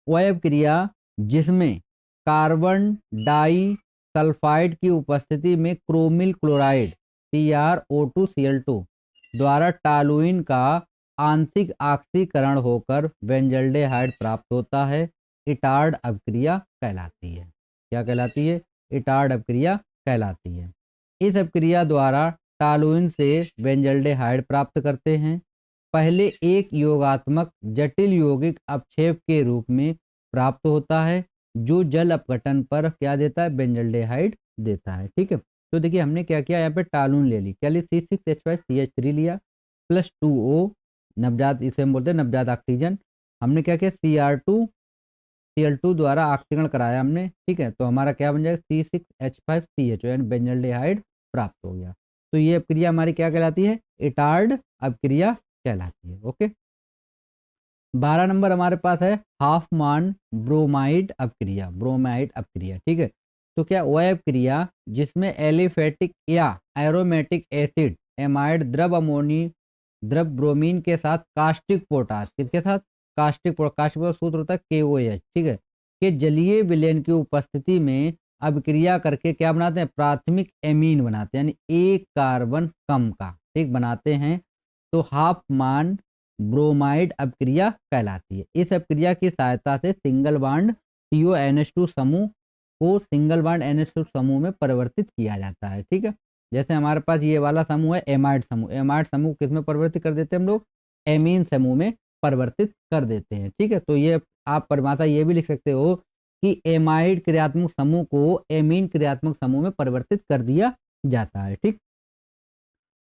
वह अभिक्रिया जिसमें कार्बन डाई सल्फाइड की उपस्थिति में क्रोमिल क्लोराइड CrO2Cl2 द्वारा टॉलुइन का आंशिक ऑक्सीकरण होकर बेंजल्डेहाइड प्राप्त होता है। इटार्ड अपक्रिया कहलाती है। क्या कहलाती है? इटार्ड अपक्रिया कहलाती है। इस अपक्रिया द्वारा टॉलुइन से बेंजल्डेहाइड प्राप्त करते हैं। पहले एक योगात्मक जटिल यौगिक अपक्षेप के रूप में प्राप्त होता है, जो जल अपघटन पर क्या देता है? बेंजल्डेहाइड देता है। ठीक है, तो देखिए हमने क्या किया, यहाँ पे टॉलुइन ले ली, क्या ली? C6H5CH3 लिया प्लस 2O, नवजात, इसे हम बोलते हैं नवजात ऑक्सीजन। हमने क्या किया? Cr2Cl2 द्वारा ऑक्सीकरण कराया हमने। ठीक है, तो हमारा क्या बन जाएगा? C6H5CH, यानी बेंजल्डेहाइड प्राप्त हो गया। तो ये अपक्रिया हमारी क्या कहलाती है? इटार्ड अपक्रिया कहलाती है। ओके, 12 नंबर हमारे पास है हाफमान ब्रोमाइड अपक्रिया। ब्रोमाइड अपक्रिया, ठीक है, तो क्या वह अपक्रिया जिसमें एलिफेटिक या एरोमेटिक एसिड एमाइड द्रव ब्रोमीन के साथ कास्टिक पोटास, किसके साथ? कास्टिक पोटास का सूत्र होता है KOH, ठीक है, के जलीय विलयन की उपस्थिति में अपक्रिया करके क्या बनाते हैं? प्राथमिक एमीन बनाते हैं, यानी एक कार्बन कम का, ठीक, बनाते हैं। तो हाफमान ब्रोमाइड अपक्रिया कहलाती है। इस अपक्रिया की सहायता से सिंगल बॉन्ड CONH2 समूह को सिंगल बॉन्ड NH2 समूह में परिवर्तित किया जाता है। ठीक है, जैसे हमारे पास ये वाला समूह है एमाइड समूह, एमाइड समूह किस में परिवर्तित कर देते हैं हम लोग? एमीन समूह में परिवर्तित कर देते हैं। ठीक है, तो ये आप परिभाषा ये भी लिख सकते हो कि एमाइड क्रियात्मक समूह को एमीन क्रियात्मक समूह में परिवर्तित कर दिया जाता है। ठीक,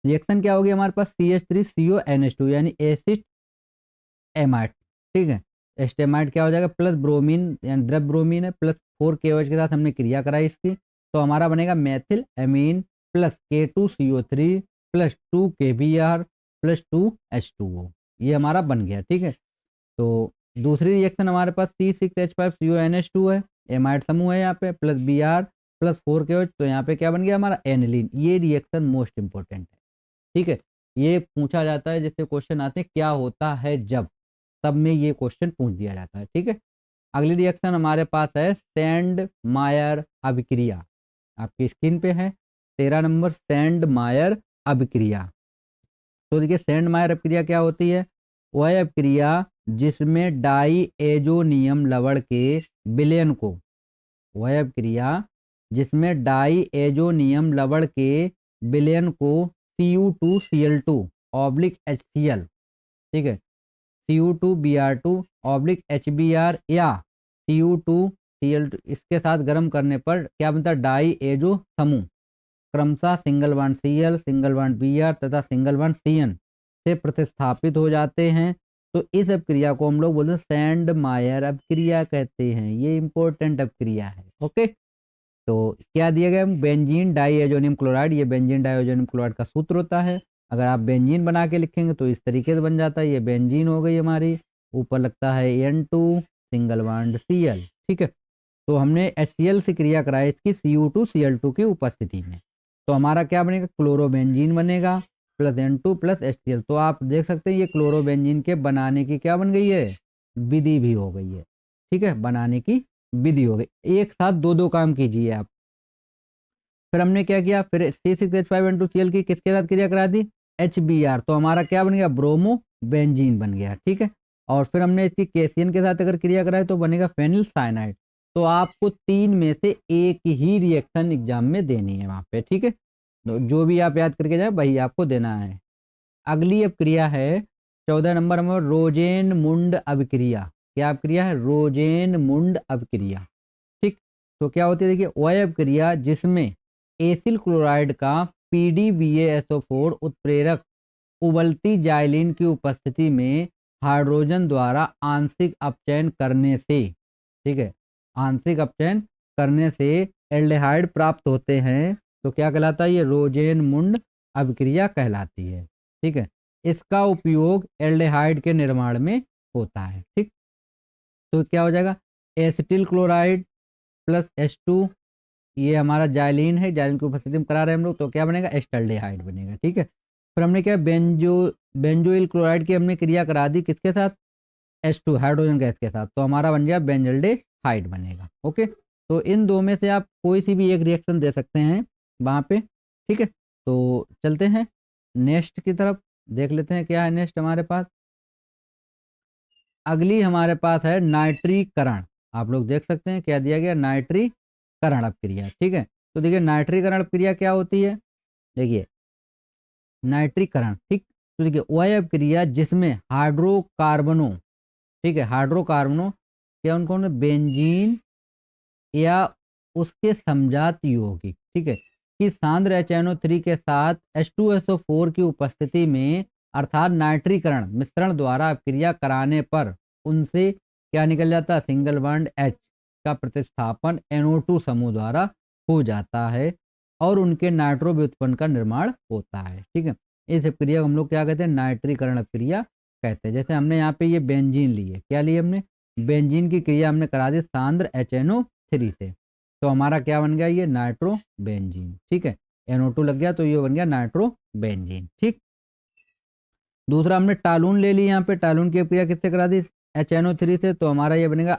रिएक्शन क्या होगी हमारे पास? CH3CONH2 यानी एसिड एमाइड, ठीक है, एस्टेमाइड क्या हो जाएगा? प्लस ब्रोमीन, यानी द्रव ब्रोमीन है, प्लस 4KOH के साथ हमने क्रिया कराई इसकी, तो हमारा बनेगा methyl amine plus K2CO3 plus 2KBr plus 2H2O, ये हमारा बन गया। ठीक है, तो दूसरी रिएक्शन हमारे पास C6H5CONH2 है, एमाइड समूह है यहाँ पे, प्लस Br प्लस 4KOH, तो यहाँ पे क्या बन गया हमारा? एनिलीन। ये रिएक्शन मोस्ट इंपॉर्टेंट है। ठीक है, ये पूछा जाता है, जैसे क्वेश्चन आते हैं क्या होता है जब, तब में ये क्वेश्चन पूछ दिया जाता है। ठीक है, अगली रिएक्शन हमारे पास है सैंड मायर अभिक्रिया, आपकी स्क्रीन पे है 13 नंबर, सैंड मायर अभिक्रिया। तो देखिए सैंड मायर अभिक्रिया क्या होती है? वह अभिक्रिया जिसमें डाई एजोनियम लवण के विलयन को, वह अभिक्रिया जिसमें डाई एजोनियम लवण के विलयन को Cu2Cl2 ऑब्लिक HCl, ठीक है, Cu2Br2 ऑब्लिक HBr या Cu2Cl2 इसके साथ गर्म करने पर क्या बनता है? डाई एजो समूह क्रमशः single bond Cl, single bond Br तथा सिंगल बॉन्ड Cn से प्रतिस्थापित हो जाते हैं। तो इस अपक्रिया को हम लोग बोलते हैं सैंड मायर अपक्रिया कहते हैं। ये इंपॉर्टेंट अपक्रिया है। ओके, तो क्या दिया गया? बेंजीन डाईएजोनियम क्लोराइड, ये बेंजीन डाईएजोनियम क्लोराइड का सूत्र होता है। अगर आप बेंजीन बना के लिखेंगे तो इस तरीके से बन जाता है, ये बेंजीन हो गई हमारी, ऊपर लगता है N2 सिंगल बॉन्ड Cl। ठीक है, तो हमने HCl से क्रिया कराई इसकी Cu2Cl2 की उपस्थिति में, तो हमारा क्या बनेगा? क्लोरोबेंजीन बनेगा प्लस N2 प्लस HCl। तो आप देख सकते हैं ये क्लोरोबेंजीन के बनाने की क्या बन गई है? विधि भी हो गई है। ठीक है, बनाने की विधि हो गई। एक साथ दो दो काम कीजिए आप। फिर हमने क्या किया? फिर C6H5N2Cl की किसके साथ क्रिया करा दी? HBr, तो हमारा क्या बन गया? ब्रोमो बेंजीन बन गया। ठीक है, और फिर हमने इसकी केसियन के साथ अगर क्रिया कराए तो बनेगा फेनिल साइनाइड। तो आपको तीन में से एक ही रिएक्शन एग्जाम में देनी है वहां पे। ठीक है, तो जो भी आप याद करके जाए वही आपको देना है। अगली अपक्रिया है 14 नंबर में रोजेन मुंड अभिक्रिया। क्या अभिक्रिया है? रोजेन मुंड अभिक्रिया। ठीक, तो क्या होती है? देखिए वह अभिक्रिया जिसमें एसिल क्लोराइड का PDBaSO4 उत्प्रेरक उबलती जाइलिन की उपस्थिति में हाइड्रोजन द्वारा आंशिक अपचयन करने से, ठीक है, आंशिक अपचयन करने से एल्डिहाइड प्राप्त होते हैं, तो क्या कहलाता है? ये रोजेन मुंड अभिक्रिया कहलाती है। ठीक है, इसका उपयोग एल्डिहाइड के निर्माण में होता है। ठीक, तो क्या हो जाएगा? एसिटिल क्लोराइड प्लस H2, ये हमारा जाइलिन है, जाइलिन की उपस्थिति में करा रहे हैं हम लोग, तो क्या बनेगा? एस्टल्डिहाइड बनेगा। ठीक है, फिर हमने क्या बेंजोइल क्लोराइड की हमने क्रिया करा दी किसके साथ? H2 हाइड्रोजन गैस के साथ, तो हमारा बन गया बेंजल्डेहाइड बनेगा। ओके, तो इन दो में से आप कोई सी भी एक रिएक्शन दे सकते हैं वहाँ पे, ठीक है। तो चलते हैं नेक्स्ट की तरफ, देख लेते हैं क्या है नेक्स्ट हमारे पास। अगली हमारे पास है नाइट्रीकरण। आप लोग देख सकते हैं क्या दिया गया, नाइट्रीकरण अपक्रिया, ठीक है। तो देखिए नाइट्रीकरण अपक्रिया क्या होती है, देखिए नाइट्रीकरण, ठीक। तो देखिए वह अपक्रिया जिसमें हाइड्रोकार्बनों, ठीक है, हाइड्रोकार्बनों क्या उनको बेंजीन या उसके समजात यौगिक, ठीक है, कि सांद्र HNO3 के साथ H2SO4 की उपस्थिति में अर्थात नाइट्रीकरण मिश्रण द्वारा अपक्रिया कराने पर उनसे क्या निकल जाता है, सिंगल बॉन्ड H का प्रतिस्थापन NO2 समूह द्वारा हो जाता है और उनके नाइट्रो व्युत्पन्न का निर्माण होता है, ठीक है। इस अपक्रिया को हम लोग क्या कहते हैं, नाइट्रीकरण अपक्रिया कहते हैं। जैसे हमने यहाँ पे ये बेंजीन ली है, क्या ली हमने, बेंजीन की क्रिया हमने करा दी सांद्र HNO3 से, तो हमारा क्या बन गया, ये नाइट्रो बेंजीन, ठीक है। NO2 लग गया तो ये बन गया नाइट्रो बेंजीन, ठीक। दूसरा हमने टालून ले ली, यहाँ पे टालून की क्रिया किससे करा दी, HNO3 से, तो हमारा ये बनेगा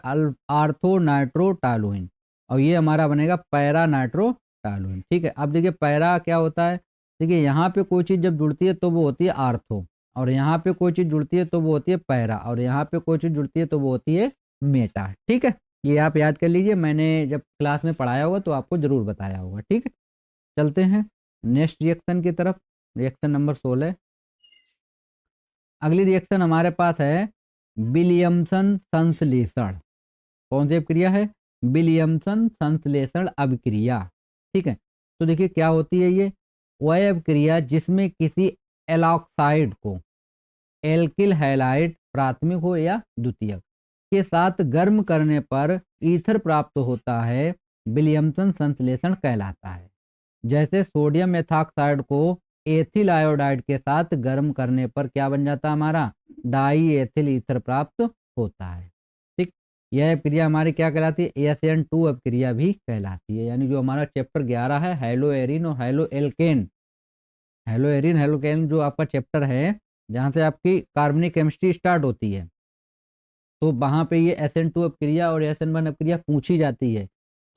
आर्थो नाइट्रो टालुइन और ये हमारा बनेगा पैरा नाइट्रो टालुइन, ठीक है। अब देखिए पैरा क्या होता है, देखिए यहाँ पे कोई चीज़ जब जुड़ती है तो वो होती है आर्थो, और यहाँ पे कोई चीज़ जुड़ती है तो वो होती है पैरा, और यहाँ पे कोई चीज़ जुड़ती है तो वो होती है मेटा, ठीक है। ये आप याद कर लीजिए, मैंने जब क्लास में पढ़ाया होगा तो आपको जरूर बताया होगा, ठीक है। चलते हैं नेक्स्ट रिएक्शन की तरफ, रिएक्शन नंबर 16। अगली रिएक्शन हमारे पास है विलियमसन संश्लेषण। कौन सी अभिक्रिया है, विलियमसन संश्लेषण अभिक्रिया, ठीक है। तो देखिए क्या होती है, ये वह अभिक्रिया जिसमें किसी एलॉक्साइड को एल्किल हैलाइड प्राथमिक हो या द्वितीयक के साथ गर्म करने पर ईथर प्राप्त होता है, विलियमसन संश्लेषण कहलाता है। जैसे सोडियम मेथॉक्साइड को एथिल आयोडाइड के साथ गर्म करने पर क्या बन जाता है, हमारा डाई एथिल ईथर प्राप्त होता है, ठीक। यह अभिक्रिया हमारी क्या कहलाती है, SN2 अभिक्रिया भी कहलाती है। यानी जो हमारा चैप्टर 11 है हेलो एरिन और halo alkane, hello Erin halo alkane जो आपका चैप्टर है जहाँ से आपकी कार्बनिक केमिस्ट्री स्टार्ट होती है, तो वहाँ पे ये SN2 अपक्रिया और SN1 अपक्रिया पूछी जाती है।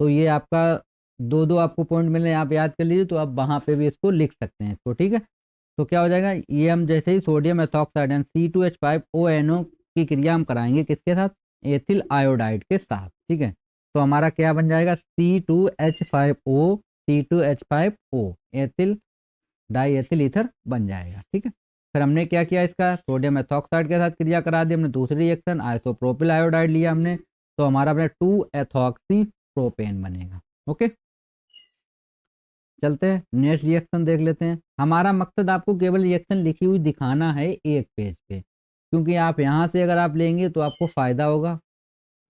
तो ये आपका दो दो आपको पॉइंट मिलने, आप याद कर लीजिए, तो आप वहाँ पे भी इसको लिख सकते हैं इसको, ठीक है। तो क्या हो जाएगा, ये हम जैसे ही सोडियम एथॉक्साइड C2H5ONO की क्रिया हम कराएंगे किसके साथ, एथिल आयोडाइड के साथ, ठीक है। तो हमारा क्या बन जाएगा, C2H5O ethyl die ethyl ether बन जाएगा, ठीक है। फिर हमने क्या किया, इसका सोडियम एथॉक्साइड के साथ क्रिया करा दी हमने, दूसरी रिएक्शन आइसोप्रोपिल आयोडाइड लिया हमने, तो हमारा अपने 2 एथॉक्सी प्रोपेन बनेगा, ओके। चलते हैं नेक्स्ट रिएक्शन देख लेते हैं। हमारा मकसद आपको केवल रिएक्शन लिखी हुई दिखाना है एक पेज पे, क्योंकि आप यहाँ से अगर आप लेंगे तो आपको फ़ायदा होगा,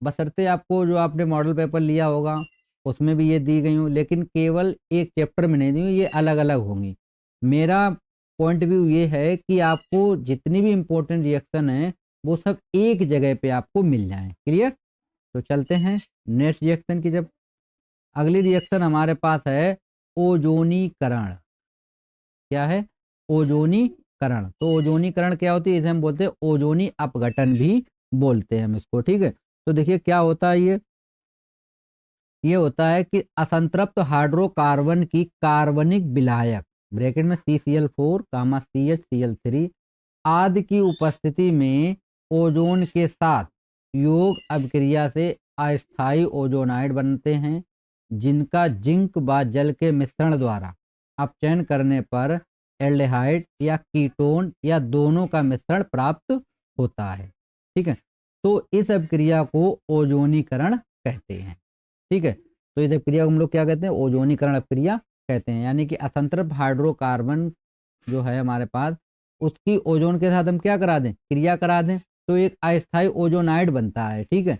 बशर्ते आपको जो आपने मॉडल पेपर लिया होगा उसमें भी ये दी गई हूँ, लेकिन केवल एक चैप्टर में नहीं दी हुई, ये अलग अलग होंगी। मेरा पॉइंट व्यू ये है कि आपको जितनी भी इम्पोर्टेंट रिएक्शन है वो सब एक जगह पे आपको मिल जाए, क्लियर। तो चलते हैं नेक्स्ट रिएक्शन की। जब अगली रिएक्शन हमारे पास है ओजोनीकरण, क्या है, ओजोनीकरण। तो ओजोनीकरण क्या होती है, इसे हम बोलते हैं ओजोनी अपघटन भी बोलते हैं हम इसको, ठीक है। तो देखिए क्या होता है, ये होता है कि असंतृप्त हाइड्रोकार्बन की कार्बनिक विलायक ब्रैकेट में CCl4 CHCl3 आदि की उपस्थिति में ओजोन के साथ योग अभिक्रिया से अस्थायी ओजोनाइड बनते हैं, जिनका जिंक व जल के मिश्रण द्वारा अपचयन करने पर एल्डिहाइड या कीटोन या दोनों का मिश्रण प्राप्त होता है, ठीक है। तो इस अभिक्रिया को ओजोनीकरण कहते हैं, ठीक है। तो इस अभिक्रिया को हम लोग क्या कहते हैं, ओजोनीकरण अभिक्रिया कहते हैं। यानी कि असंतृप्त हाइड्रोकार्बन जो है हमारे पास, उसकी ओजोन के साथ हम क्या करा दें, क्रिया करा दें, तो एक अस्थायी ओजोनाइड बनता है, ठीक है।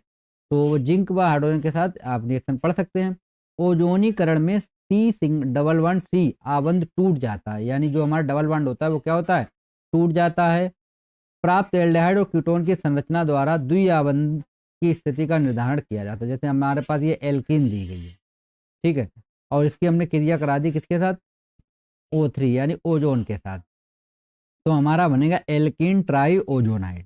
तो जिंक व हाइड्रोजन के साथ आप रिएक्शन पढ़ सकते हैं। ओजोनीकरण में डबल बॉन्ड C आबंध टूट जाता है, यानी जो हमारा डबल बॉन्ड होता है वो क्या होता है, टूट जाता है। प्राप्त एल्डिहाइड और कीटोन की संरचना द्वारा द्विआबंध की स्थिति का निर्धारण किया जाता है। जैसे हमारे पास ये एल्कीन दी गई है, ठीक है, और इसकी हमने क्रिया करा दी किसके साथ, O3 यानी ओजोन के साथ, तो हमारा बनेगा एल्कीन ट्राई ओजोनाइड।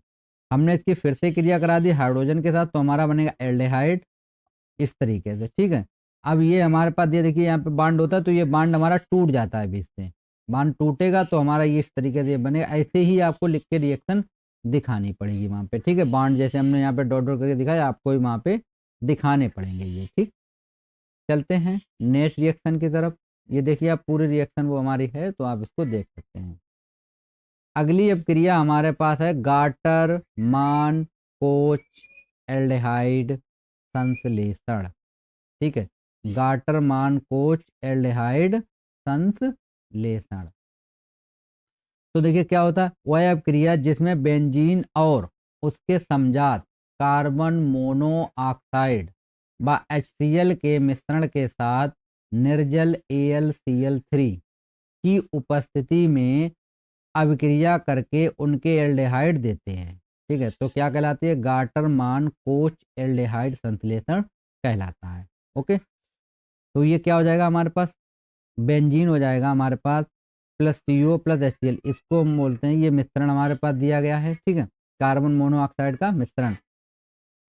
हमने इसकी फिर से क्रिया करा दी हाइड्रोजन के साथ, तो हमारा बनेगा एल्डिहाइड इस तरीके से, ठीक है। अब ये हमारे पास ये देखिए यहाँ पे बांड होता है, तो ये बांड हमारा टूट जाता है बीच से, बांड टूटेगा तो हमारा ये इस तरीके से ये बनेगा। ऐसे ही आपको लिख के रिएक्शन दिखानी पड़ेगी वहाँ पे, ठीक है। बांड जैसे हमने यहाँ पे डॉट डॉट करके दिखाया, आपको भी वहाँ पे दिखाने पड़ेंगे ये, ठीक। चलते हैं नेक्स्ट रिएक्शन की तरफ। ये देखिए आप पूरी रिएक्शन वो हमारी है, तो आप इसको देख सकते हैं। अगली अब क्रिया हमारे पास है गार्टर मान कोच एल्डिहाइड संश्लेषण, ठीक है। गार्टर मान कोच एल्डिहाइड संश्लेषण। तो देखिए क्या होता है, वह अब क्रिया जिसमें बेंजीन और उसके समजात कार्बन मोनोऑक्साइड व HCl के मिश्रण के साथ निर्जल AlCl3 की उपस्थिति में अभिक्रिया करके उनके एल्डिहाइड देते हैं, ठीक है। तो क्या कहलाती है, गार्टर मान कोच एल्डिहाइड संश्लेषण कहलाता है। ओके, तो ये क्या हो जाएगा हमारे पास, बेंजीन हो जाएगा हमारे पास प्लस CO प्लस HCl, इसको हम बोलते हैं, ये मिश्रण हमारे पास दिया गया है, ठीक है। कार्बन मोनोऑक्साइड का मिश्रण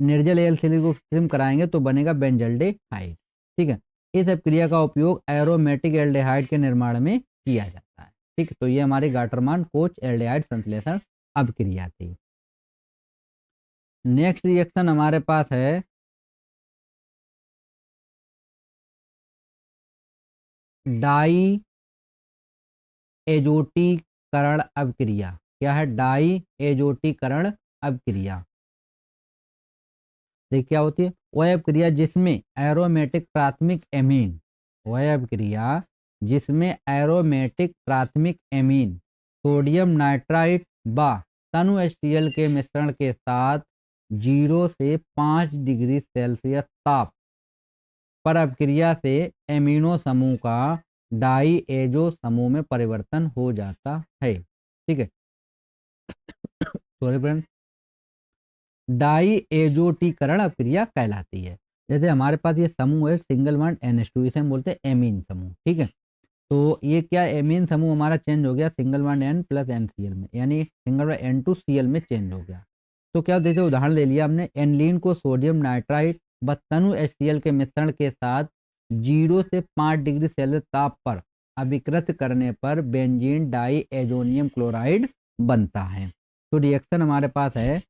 निर्जल AlCl को स्ट्रीम कराएंगे तो बनेगा बेंजल्डेहाइड, ठीक है। इस अभिक्रिया का उपयोग एरोमेटिक एल्डिहाइड के निर्माण में किया जाता है, ठीक है। तो ये हमारी गाटरमान कोच एल्डिहाइड संश्लेषण अभिक्रिया थी। नेक्स्ट रिएक्शन हमारे पास है डाई एजोटीकरण अभिक्रिया। क्या है, डाई एजोटीकरण अभिक्रिया। देखिए क्या होती है, वह अभिक्रिया जिसमें एरोमेटिक प्राथमिक एमीन, वह अभिक्रिया जिसमें एरोमेटिक प्राथमिक एमीन सोडियम नाइट्राइट व तनु HCl के मिश्रण के साथ 0 से 5 डिग्री सेल्सियस ताप पर अभिक्रिया से एमिनो समूह का डाई एजो समूह में परिवर्तन हो जाता है, ठीक है। सॉरी फ्रेंड, डाई एजोटीकरण अभिक्रिया कहलाती है। जैसे हमारे पास ये समूह है सिंगल बॉन्ड NH2, इसे हम बोलते हैं एमीन समूह, ठीक है। तो ये क्या, एमीन समूह हमारा चेंज हो गया single bond N plus NCl में, यानी सिंगल बॉन्ड N2Cl में चेंज हो गया। तो क्या जैसे उदाहरण ले लिया हमने, एनलीन को सोडियम नाइट्राइट व तनु HCl के मिश्रण के साथ 0 से 5 डिग्री सेल्सियस ताप पर अभिकृत करने पर बेंजीन डाई एजोनियम क्लोराइड बनता है। तो रिएक्शन हमारे पास है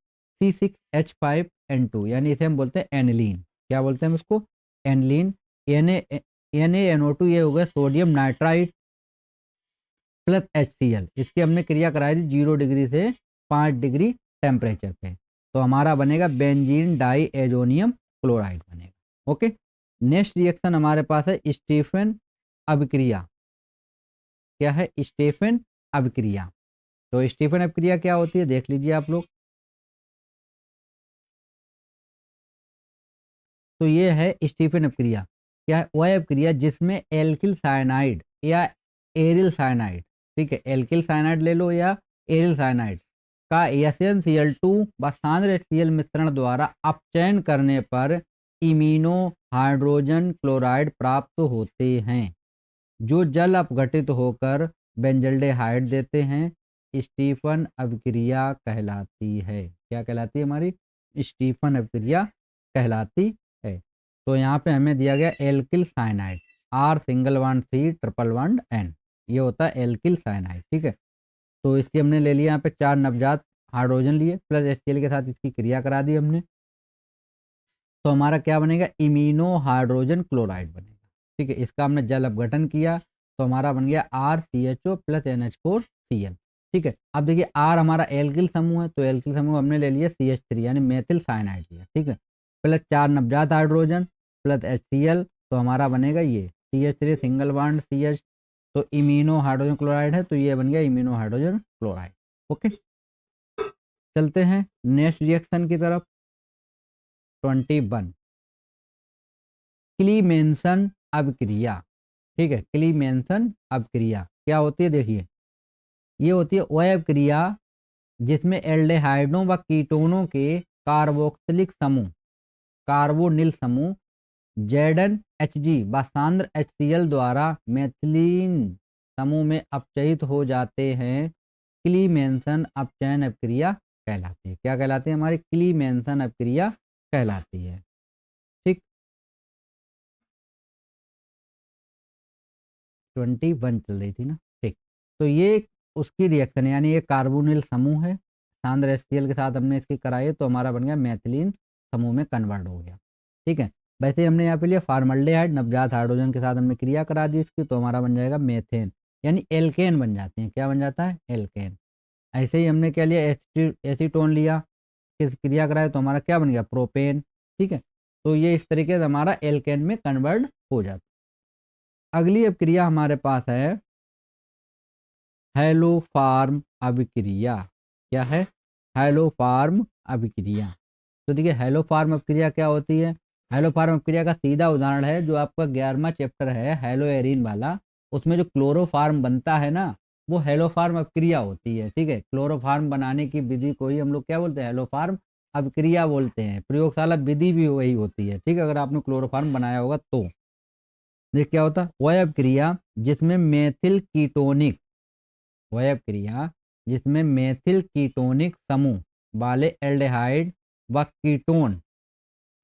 C6H5N2, यानी इसे हम बोलते हैं एनलीन। क्या बोलते हैं हम इसको, एनलीन। NaNO2 ये हो गया सोडियम नाइट्राइट प्लस HCl, इसकी हमने क्रिया कराई थी 0 डिग्री से 5 डिग्री टेम्परेचर पे, तो हमारा बनेगा बेंजीन डाई एजोनियम क्लोराइड बनेगा। ओके, नेक्स्ट रिएक्शन हमारे पास है स्टीफन अभिक्रिया। क्या है, स्टीफन अभिक्रिया। तो स्टीफन अभिक्रिया क्या होती है, देख लीजिए आप लोग। तो ये है स्टीफन अभिक्रिया। क्या है, वह अभिक्रिया जिसमें एल्किल साइनाइड या एरिल साइनाइड, ठीक है, एल्किल साइनाइड ले लो या एरिल साइनाइड का SnCl2 व सांद्र HCl मिश्रण द्वारा अपचयन करने पर इमिनो हाइड्रोजन क्लोराइड प्राप्त होते हैं, जो जल अपघटित होकर बेंजल्डेहाइड देते हैं। स्टीफन अभिक्रिया कहलाती है। क्या कहलाती है हमारी, स्टीफन अभिक्रिया कहलाती है। तो यहाँ पे हमें दिया गया alkyl cyanide, R single bond C triple bond N, ये होता है एल्किल साइनाइड, ठीक है। तो इसकी हमने ले लिया यहाँ पे 4 नवजात हाइड्रोजन लिए प्लस HCl के साथ इसकी क्रिया करा दी हमने, तो हमारा क्या बनेगा, इमिनो हाइड्रोजन क्लोराइड बनेगा, ठीक है। इसका हमने जल अपघटन किया तो हमारा बन गया RCHO प्लस NH4Cl, ठीक है। अब देखिए R हमारा एल्किल समूह है, तो एल्किल समूह हमने ले लिया CH3 यानी मेथिल साइनाइड लिया, ठीक है, प्लस 4 नवजात हाइड्रोजन प्लस HCl, तो हमारा बनेगा ये CH3 सिंगल बॉन्ड CH, तो इमिनो हाइड्रोजन क्लोराइड है, तो ये बन गया इमिनो हाइड्रोजन क्लोराइड। ओके, चलते हैं नेक्स्ट रिएक्शन की तरफ। 21 क्लीमेंसन अभिक्रिया, ठीक है। क्लीमेंसन अभिक्रिया क्या होती है, देखिए ये होती है वह अभिक्रिया जिसमें एल्डेहाइडों व कीटोनों के कार्बोक्सिलिक समूह, कार्बोनिल समूह ZnHg व सांद्र HCl द्वारा मेथिलीन समूह में अपचयित हो जाते हैं। क्लीमेंसन अपचयन अभिक्रिया कहलाती है। क्या कहलाती है हमारी, क्लीमेंसन अभिक्रिया कहलाती है, ठीक। H21 चल रही थी ना, ठीक। तो ये उसकी रिएक्शन है, यानी ये कार्बोनिल समूह है, सांद्र HCl के साथ हमने इसकी कराई है, तो हमारा बन गया मेथिलीन समूह में कन्वर्ट हो गया, ठीक है। वैसे ही हमने यहाँ पे लिया फार्मल्डेहाइड, नवजात हाइड्रोजन के साथ हमने क्रिया करा दी इसकी, तो हमारा बन जाएगा मेथेन, यानी एल्केन बन जाते हैं। क्या बन जाता है? एल्केन। ऐसे ही हमने क्या लिया, एसीटोन लिया, किस क्रिया कराए तो हमारा क्या बन गया? प्रोपेन, ठीक है। तो ये इस तरीके से हमारा एल्केन में कन्वर्ट हो जाता है। अगली अब क्रिया हमारे पास है हेलोफार्म अभिक्रिया। क्या है? हेलोफार्म अभिक्रिया। तो देखिए हेलोफार्म अभिक्रिया क्या होती है? हेलोफार्म अभिक्रिया का सीधा उदाहरण है जो आपका 11वां चैप्टर है हेलोएरिन वाला, उसमें जो क्लोरोफार्म बनता है ना, वो हेलोफार्म अभिक्रिया होती है, ठीक है। क्लोरोफार्म बनाने की विधि को ही हम लोग क्या बोलते हैं? हेलोफार्म अभिक्रिया बोलते हैं। प्रयोगशाला विधि भी वही होती है, ठीक है, अगर आपने क्लोरोफार्म बनाया होगा तो। देख क्या होता है? वह अभिक्रिया जिसमें मेथिल कीटोनिक, वह क्रिया जिसमें मेथिल कीटोनिक समूह वाले एल्डिहाइड व कीटोन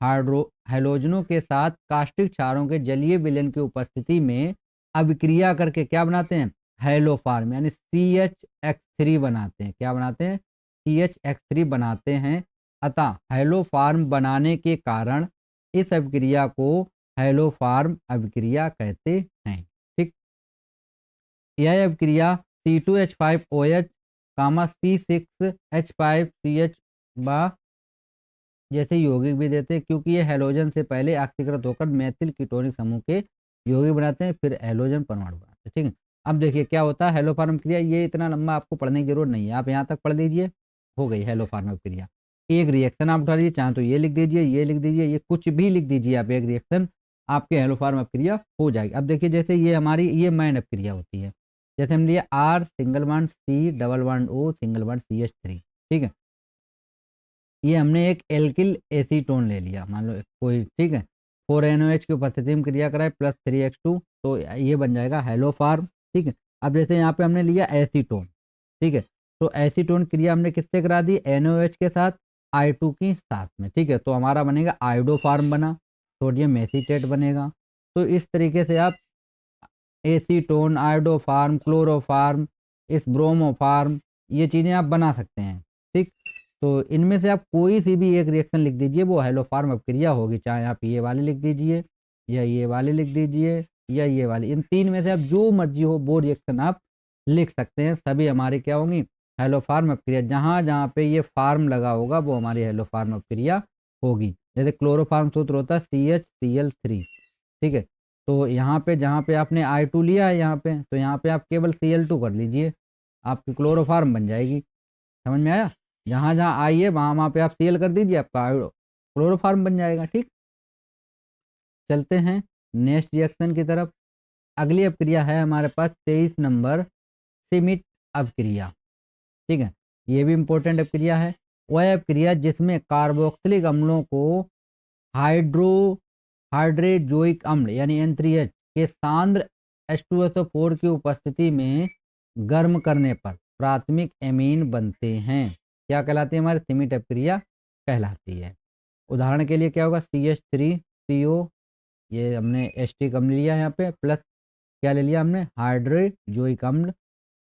हाइड्रो हैलोजनों के साथ कास्टिक क्षारों के जलीय विलयन की उपस्थिति में अभिक्रिया करके क्या बनाते हैं? हेलोफार्म, यानी CHX3 बनाते हैं। क्या बनाते हैं? CHX3 बनाते हैं। अतः हेलोफार्म बनाने के कारण इस अभिक्रिया को हेलोफार्म अभिक्रिया कहते हैं, ठीक। यह अभिक्रिया C2H5OH, C6H5CH बा जैसे यौगिक भी देते हैं, क्योंकि ये हैलोजन से पहले ऑक्सीकृत होकर मेथिल कीटोनिक समूह के यौगिक बनाते हैं, फिर हैलोजन परमाणु बनाते हैं, ठीक है। अब देखिए क्या होता है हेलोफार्म क्रिया, ये इतना लंबा आपको पढ़ने की जरूरत नहीं है, आप यहाँ तक पढ़ लीजिए, हो गई हेलोफार्म क्रिया। एक रिएक्शन आप उठा लीजिए, चाहे तो ये लिख दीजिए, ये लिख दीजिए, ये कुछ भी लिख दीजिए आप, एक रिएक्शन आपके हेलोफार्म क्रिया हो जाएगी। अब देखिए जैसे ये हमारी ये मैन क्रिया होती है, जैसे हम लिए R single bond C double bond O single bond CH3, ठीक है। ये हमने एक एल्किल एसीटोन ले लिया, मान लो कोई, ठीक है, 4NOH की उपस्थिति में क्रिया कराए +3X2, तो ये बन जाएगा हेलोफार्म, ठीक है। अब जैसे यहाँ पे हमने लिया एसीटोन, ठीक है, तो एसीटोन क्रिया हमने किससे करा दी? NOH के साथ, I2 के साथ में, ठीक है, तो हमारा बनेगा आयोडोफार्म बना, सोडियम एसीटेट बनेगा। तो इस तरीके से आप एसीटोन, आयोडोफार्म, क्लोरोफार्म, इस ब्रोमोफार्म, ये चीज़ें आप बना सकते हैं, ठीक। तो इनमें से आप कोई सी भी एक रिएक्शन लिख दीजिए, वो हेलोफार्म अभिक्रिया होगी, चाहे आप ये वाली लिख दीजिए, या ये वाली लिख दीजिए, या ये वाली, इन तीन में से आप जो मर्जी हो वो रिएक्शन आप लिख सकते हैं, सभी हमारी क्या होंगी? हेलोफार्म अभिक्रिया। जहाँ जहाँ पे ये फार्म लगा होगा वो हमारी हेलोफार्म अभिक्रिया होगी। जैसे क्लोरोफार्म सूत्र होता है CHCl3, ठीक है। तो यहाँ पे जहाँ पे आपने I2 लिया है यहाँ पे, तो यहाँ पे आप केवल Cl2 कर लीजिए, आपकी क्लोरोफार्म बन जाएगी। समझ में आया? जहाँ जहाँ आई है वहाँ वहाँ पे आप Cl कर दीजिए, आपका क्लोरोफार्म बन जाएगा, ठीक। चलते हैं नेक्स्ट रिएक्शन की तरफ। अगली अभिक्रिया है हमारे पास 23 नंबर, सिमिट अभिक्रिया, ठीक है। ये भी इंपॉर्टेंट अभिक्रिया है। वह अभिक्रिया जिसमें कार्बोक्सिलिक अम्लों को हाइड्रोजोइक अम्ल यानी N3H के सांद्र H2SO4 की उपस्थिति में गर्म करने पर प्राथमिक एमीन बनते हैं। क्या कहलाती है? हमारी सिमिट अभिक्रिया कहलाती है। उदाहरण के लिए क्या होगा? CH3CO, ये हमने एस्टिक अम्ल लिया यहाँ पे, प्लस क्या ले लिया हमने? हाइड्रोजोइक अम्ल,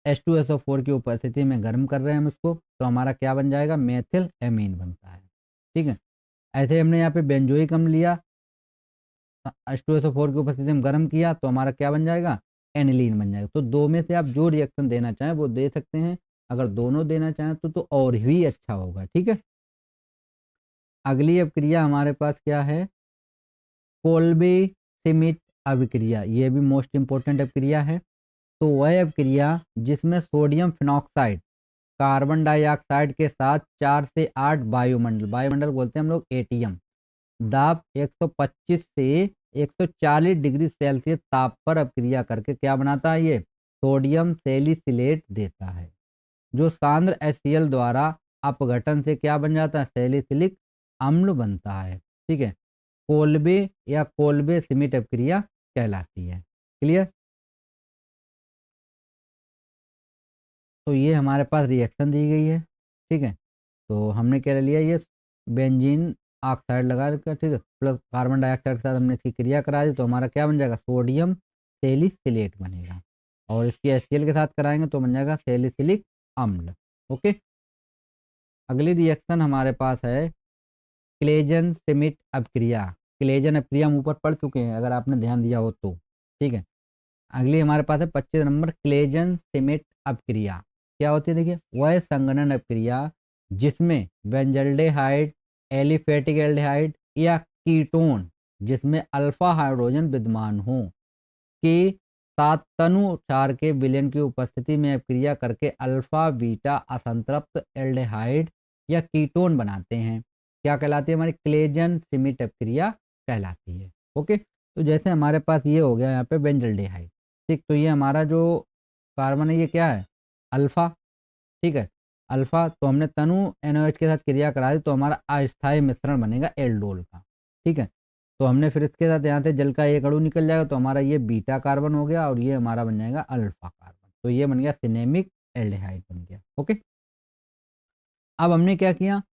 H2SO4 की उपस्थिति में गर्म कर रहे हैं हम इसको, तो हमारा क्या बन जाएगा? मेथिल एमीन बनता है, ठीक है। ऐसे हमने यहाँ पे बेंजोइक अम्ल लिया, H2SO4 की उपस्थिति में गर्म किया, तो हमारा क्या बन जाएगा? एनिलीन बन जाएगा। तो दो में से आप जो रिएक्शन देना चाहें वो दे सकते हैं, अगर दोनों देना चाहें तो और भी अच्छा होगा, ठीक है। अगली अभिक्रिया हमारे पास क्या है? कोल्बे सिमिट अभिक्रिया। ये भी मोस्ट इंपॉर्टेंट अभिक्रिया है। तो वह अभिक्रिया जिसमें सोडियम फिनॉक्साइड कार्बन डाइऑक्साइड के साथ 4 से 8 वायुमंडल, वायुमंडल बोलते हैं हम लोग एटीएम, दाब 125 से 140 डिग्री सेल्सियस ताप पर अभिक्रिया करके क्या बनाता है? ये सोडियम सैलिसिलेट देता है, जो सांद्र HCl द्वारा अपघटन से क्या बन जाता है? सैलिसिलिक अम्ल बनता है, ठीक है। कोल्बे या कोल्बे सिमिट अभिक्रिया कहलाती है। क्लियर? तो ये हमारे पास रिएक्शन दी गई है, ठीक है। तो हमने क्या ले लिया? ये बेंजीन ऑक्साइड लगा रखा, ठीक है, प्लस कार्बन डाइऑक्साइड के साथ हमने इसकी क्रिया करा दी, तो हमारा क्या बन जाएगा? सोडियम सैलिसिलेट बनेगा। और इसकी HCl के साथ कराएंगे तो बन जाएगा सैलिसिलिक अम्ल। ओके, अगली रिएक्शन हमारे पास है क्लेजन सिमिट अपक्रिया। क्लेजन अपक्रिया हम ऊपर पढ़ चुके हैं अगर आपने ध्यान दिया हो तो। ठीक है, अगली हमारे पास है 25 नंबर क्लेजन सिमिट अपक्रिया। क्या होती है देखिए, वह संगणन अपक्रिया जिसमें बेंजल्डेहाइड, एलिफेटिक एल्डिहाइड या कीटोन जिसमें अल्फा हाइड्रोजन विद्यमान हो के साथ तनु क्षार के विलयन की उपस्थिति में अपक्रिया करके अल्फा बीटा असंतृप्त एल्डिहाइड या कीटोन बनाते हैं। क्या कहलाती है हमारी क्लेजन सिमिट अपक्रिया कहलाती है। ओके, तो जैसे हमारे पास ये हो गया यहाँ पे बेंजल्डेहाइड। ठीक, तो ये हमारा जो कार्बन है ये क्या है, अल्फा। ठीक है, अल्फा तो हमने तनु NOH के साथ क्रिया करा दी तो हमारा अस्थायी मिश्रण बनेगा एल्डोल का। ठीक है, तो हमने फिर इसके साथ यहाँ से जल का एक अणु निकल जाएगा तो हमारा ये बीटा कार्बन हो गया और ये हमारा बन जाएगा अल्फा कार्बन। तो ये बन गया सिनेमिक एल्डिहाइड बन गया। ओके, अब हमने क्या किया,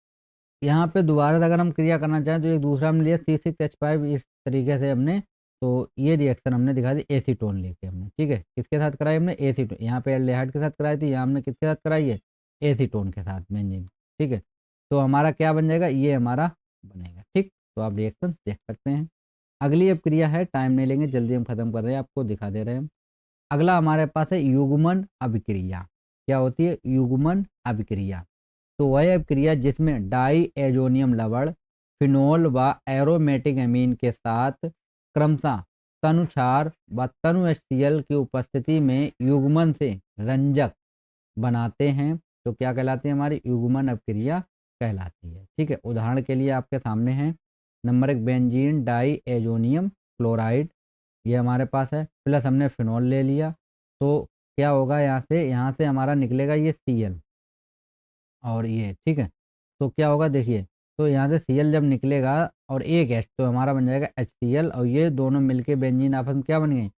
यहाँ पे दोबारा से अगर हम क्रिया करना चाहें तो एक दूसरा हमने लिया C6H5 इस तरीके से हमने, तो ये रिएक्शन हमने दिखा दी एसीटोन लेके हमने। ठीक है, किसके साथ कराई हमने, एसीटोन। यहाँ पे एल्डिहाइड के साथ कराई थी, यहाँ हमने किसके साथ कराई है, एसीटोन के साथ बेंजीन। ठीक है, तो हमारा क्या बन जाएगा, ये हमारा बनेगा। ठीक, तो आप रिएक्शन देख सकते हैं। अगली अब क्रिया है, टाइम नहीं लेंगे, जल्दी हम खत्म कर रहे हैं, आपको दिखा दे रहे हैं। अगला हमारे पास है युग्मन अभिक्रिया। क्या होती है युग्मन अभिक्रिया, तो वह अभिक्रिया जिसमें डाई एजोनियम लवण फिनोल व एरोमेटिक अमीन के साथ क्रमशः तनुक्षार व तनु HCl की उपस्थिति में युग्मन से रंजक बनाते हैं तो क्या कहलाती है, हमारी युग्मन अभिक्रिया कहलाती है। ठीक है, उदाहरण के लिए आपके सामने है number 1 benzene diazonium chloride, ये हमारे पास है, प्लस हमने फिनोल ले लिया तो क्या होगा, यहाँ से हमारा निकलेगा ये Cl और ये। ठीक है, तो क्या होगा देखिए, तो यहाँ से Cl जब निकलेगा और एक H तो हमारा बन जाएगा HCl और ये दोनों मिलके बेंजीन आपस में क्या बन गए,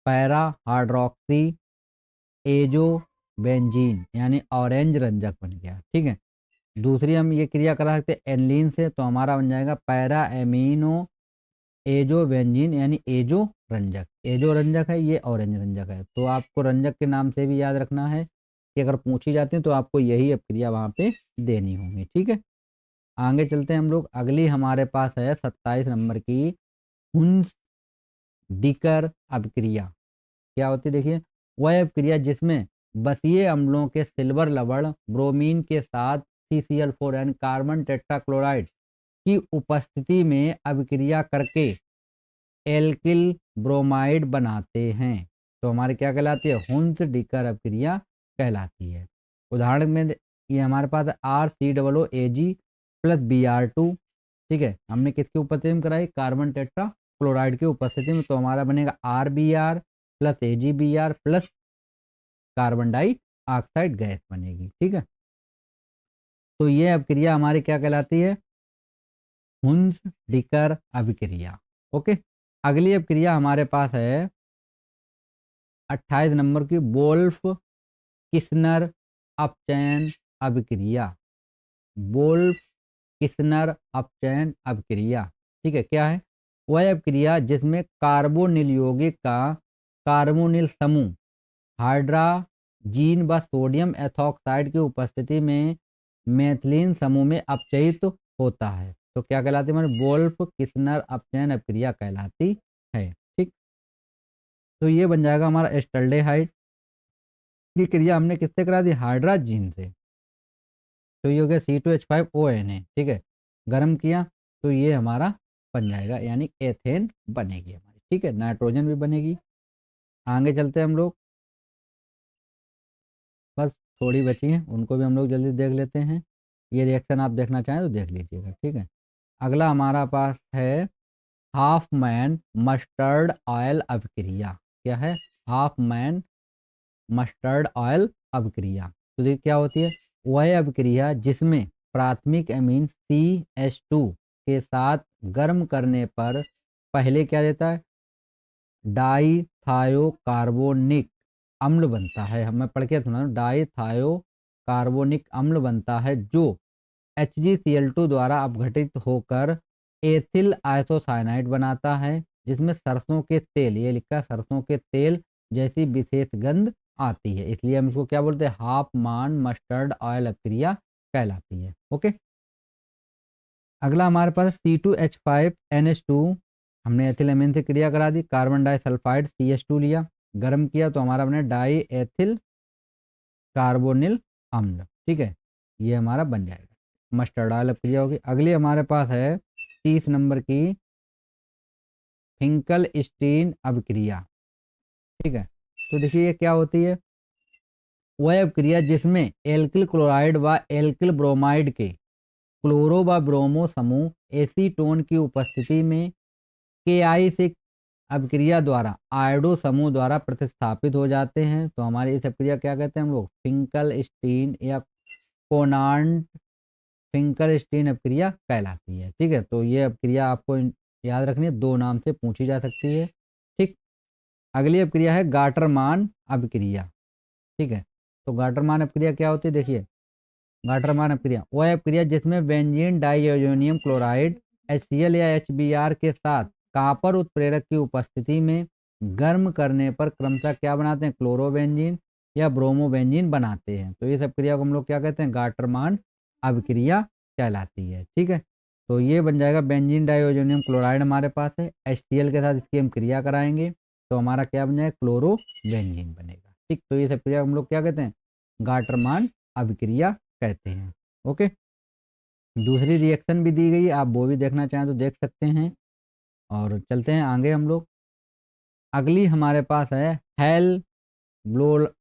पैरा हाइड्रोक्सी एजो बेंजीन यानी ऑरेंज रंजक बन गया। ठीक है, दूसरी हम ये क्रिया करा सकते हैं एनलीन से तो हमारा बन जाएगा पैरा एमिनो एजो बेंजीन यानी एजो रंजक। एजो रंजक है, ये ऑरेंज रंजक है। तो आपको रंजक के नाम से भी याद रखना है कि अगर पूछी जाती है तो आपको यही अपक्रिया वहाँ पे देनी होगी। ठीक है, आगे चलते हैं हम लोग। अगली हमारे पास है 27 नंबर की हुंस डिकर अपक्रिया। क्या होती है देखिए, वह अपक्रिया जिसमें बसीय अम्लों के सिल्वर लवण ब्रोमीन के साथ CCl4 यानी कार्बन टेट्राक्लोराइड की उपस्थिति में अभिक्रिया करके एल्किल ब्रोमाइड बनाते हैं तो हमारे क्या कहलाती है, हुंस डिकर अपक्रिया कहलाती है। उदाहरण में ये हमारे पास RCOOAg प्लस Br2। ठीक है, हमने किसकी उपस्थिति में कराई, कार्बन टेट्रा क्लोराइड की उपस्थिति में, तो हमारा बनेगा RBr plus AgBr plus carbon dioxide gas बनेगी। ठीक है, तो ये अभिक्रिया हमारी क्या कहलाती है, हुंस डिकर अभिक्रिया। ओके, अगली अभिक्रिया हमारे पास है 28 नंबर की वोल्फ किस्नर अपचयन अभिक्रिया। वोल्फ किस्नर अपचयन अभिक्रिया। ठीक है, क्या है, वह अभिक्रिया जिसमें कार्बोनिल यौगिक का कार्बोनिल समूह हाइड्राजीन व सोडियम एथॉक्साइड की उपस्थिति में मेथिलीन समूह में अपचयित होता है तो क्या कहलाती है, हमारी वोल्फ किस्नर अपचयन अभिक्रिया कहलाती है। ठीक, तो ये बन जाएगा हमारा एस्टल्डेहाइड की क्रिया हमने किससे करा दी, हाइड्राजीन से, तो ये हो गया C2H5ONA। ठीक है, गर्म किया तो ये हमारा बन जाएगा यानी एथेन बनेगी हमारी। ठीक है, नाइट्रोजन भी बनेगी। आगे चलते हैं हम लोग, बस थोड़ी बची हैं उनको भी हम लोग जल्दी देख लेते हैं। ये रिएक्शन आप देखना चाहें तो देख लीजिएगा। ठीक है, अगला हमारा पास है हाफ मैन मस्टर्ड ऑयल अभिक्रिया। क्या है, हाफ मैन मस्टर्ड ऑयल अभिक्रिया। तो देखिए क्या होती है, वह अभिक्रिया जिसमें प्राथमिक अमीन CH2 के साथ गर्म करने पर पहले क्या देता है, डाईथायोकार्बोनिक अम्ल बनता है। मैं पढ़ के सुना, डाईथायोकार्बोनिक अम्ल बनता है जो HgCl2 द्वारा अपघटित होकर एथिल आइसोसाइनाइड बनाता है जिसमें सरसों के तेल, ये लिखा है सरसों के तेल जैसी विशेष गंध आती है, इसलिए हम इसको क्या बोलते हैं, हाफ मान मस्टर्ड ऑयल अपक्रिया कहलाती है। ओके, अगला हमारे पास C2H5NH2, हमने एथिलअमीन से क्रिया करा दी, कार्बन डाइसल्फाइड CH2 लिया, गर्म किया तो हमारा बने डाई एथिल कार्बोनिल अम्ल। ठीक है, ये हमारा बन जाएगा, मस्टर्ड ऑयल अपक्रिया होगी। अगली हमारे पास है 30 नंबर की फिंकलस्टीन अभिक्रिया। ठीक है, तो देखिए ये क्या होती है, वह अभिक्रिया जिसमें एल्किल क्लोराइड व एल्किल ब्रोमाइड के क्लोरो व ब्रोमो समूह एसीटोन की उपस्थिति में KI6 अभिक्रिया द्वारा आयोडो समूह द्वारा प्रतिस्थापित हो जाते हैं, तो हमारी इस अभिक्रिया क्या कहते हैं हम लोग, फिंकलस्टीन या कोनांट फिंकलस्टीन अभिक्रिया कहलाती है। ठीक है, तो ये अभिक्रिया आपको याद रखनी है, दो नाम से पूछी जा सकती है। ठीक, अगली अभिक्रिया है गाटरमान अभिक्रिया। ठीक है, तो गाटरमान अभिक्रिया क्या होती है, देखिए गाटरमान अभिक्रिया वह अभिक्रिया जिसमें बेंजीन डाइअमोनियम क्लोराइड HCl या HBr के साथ कॉपर उत्प्रेरक की उपस्थिति में गर्म करने पर क्रमशः क्या बनाते हैं, क्लोरोबेंजीन या ब्रोमोबेंजीन बनाते हैं, तो इस अभिक्रिया को हम लोग क्या कहते हैं, गाटरमान अभिक्रिया कहलाती है। ठीक है, तो ये बन जाएगा बेंजीन डाइअमोनियम क्लोराइड हमारे पास है, HCl के साथ इसकी हम क्रिया कराएंगे तो हमारा क्या बन जाएगा, क्लोरोबेंजीन बनेगा। ठीक, तो इस अभिक्रिया को हम लोग क्या कहते हैं, गाटरमान अभिक्रिया कहते हैं। ओके, दूसरी रिएक्शन भी दी गई है, आप वो भी देखना चाहें तो देख सकते हैं। और चलते हैं आगे हम लोग, अगली हमारे पास है हेल ब्लोलार्ड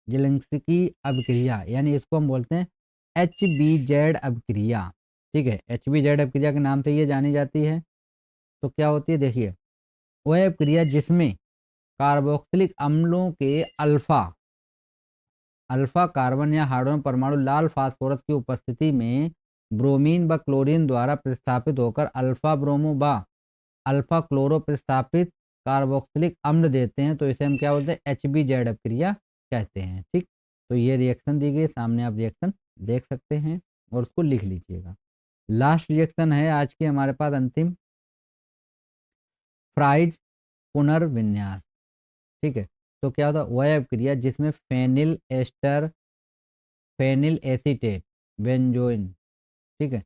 जेलेंस्की अभिक्रिया, यानी इसको हम बोलते हैं HBZ अभिक्रिया। ठीक है, HBZ अभिक्रिया के नाम से ये जानी जाती है। तो क्या होती है, देखिए वह अभिक्रिया जिसमें कार्बोक्सिलिक अम्लों के अल्फा कार्बन या हाइड्रोजन परमाणु लाल फास्फोरस की उपस्थिति में ब्रोमीन व क्लोरीन द्वारा प्रतिस्थापित होकर अल्फा ब्रोमो व अल्फा क्लोरो प्रतिस्थापित कार्बोक्सिलिक अम्ल देते हैं, तो इसे हम क्या बोलते हैं, HBZ अभिक्रिया कहते हैं। ठीक, तो ये रिएक्शन दी गई, सामने आप रिएक्शन देख सकते हैं और उसको लिख लीजिएगा। लास्ट रिएक्शन है आज की हमारे पास अंतिम, फ्राइज पुनर्विन्यास। ठीक है, तो क्या होता है, वह अभिक्रिया जिसमें phenyl ester phenyl acetate benzoin, ठीक है,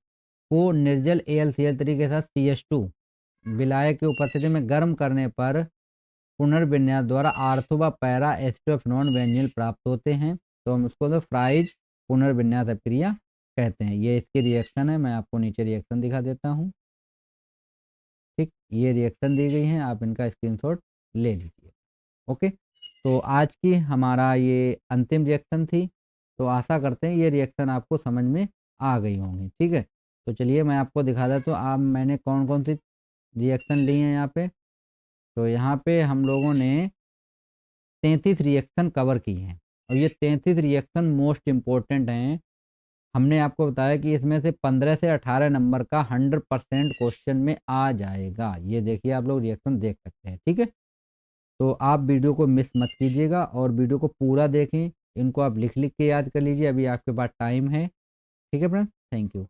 को निर्जल AlCl3 के साथ CH2 विलायक की उपस्थिति में गर्म करने पर पुनर्विन्यास द्वारा आर्थो व पैरा एसिटोफेनॉन बेंजीन प्राप्त होते हैं, तो हम उसको तो फ्राइज पुनर्विन्यास अभिक्रिया कहते हैं। ये इसकी रिएक्शन है, मैं आपको नीचे रिएक्शन दिखा देता हूँ। ठीक, ये रिएक्शन दी गई है, आप इनका स्क्रीनशॉट ले लीजिए। ओके, तो आज की हमारा ये अंतिम रिएक्शन थी, तो आशा करते हैं ये रिएक्शन आपको समझ में आ गई होंगी। ठीक है, तो चलिए मैं आपको दिखा देता हूँ आप मैंने कौन कौन सी रिएक्शन ली हैं यहाँ पे। तो यहाँ पे हम लोगों ने 33 रिएक्शन कवर की हैं और ये 33 रिएक्शन मोस्ट इम्पोर्टेंट हैं। हमने आपको बताया कि इसमें से 15 से 18 नंबर का 100% क्वेश्चन में आ जाएगा। ये देखिए आप लोग रिएक्शन देख सकते हैं। ठीक है, तो आप वीडियो को मिस मत कीजिएगा और वीडियो को पूरा देखें, इनको आप लिख लिख के याद कर लीजिए, अभी आपके पास टाइम है। ठीक है फ्रेंड्स, थैंक यू।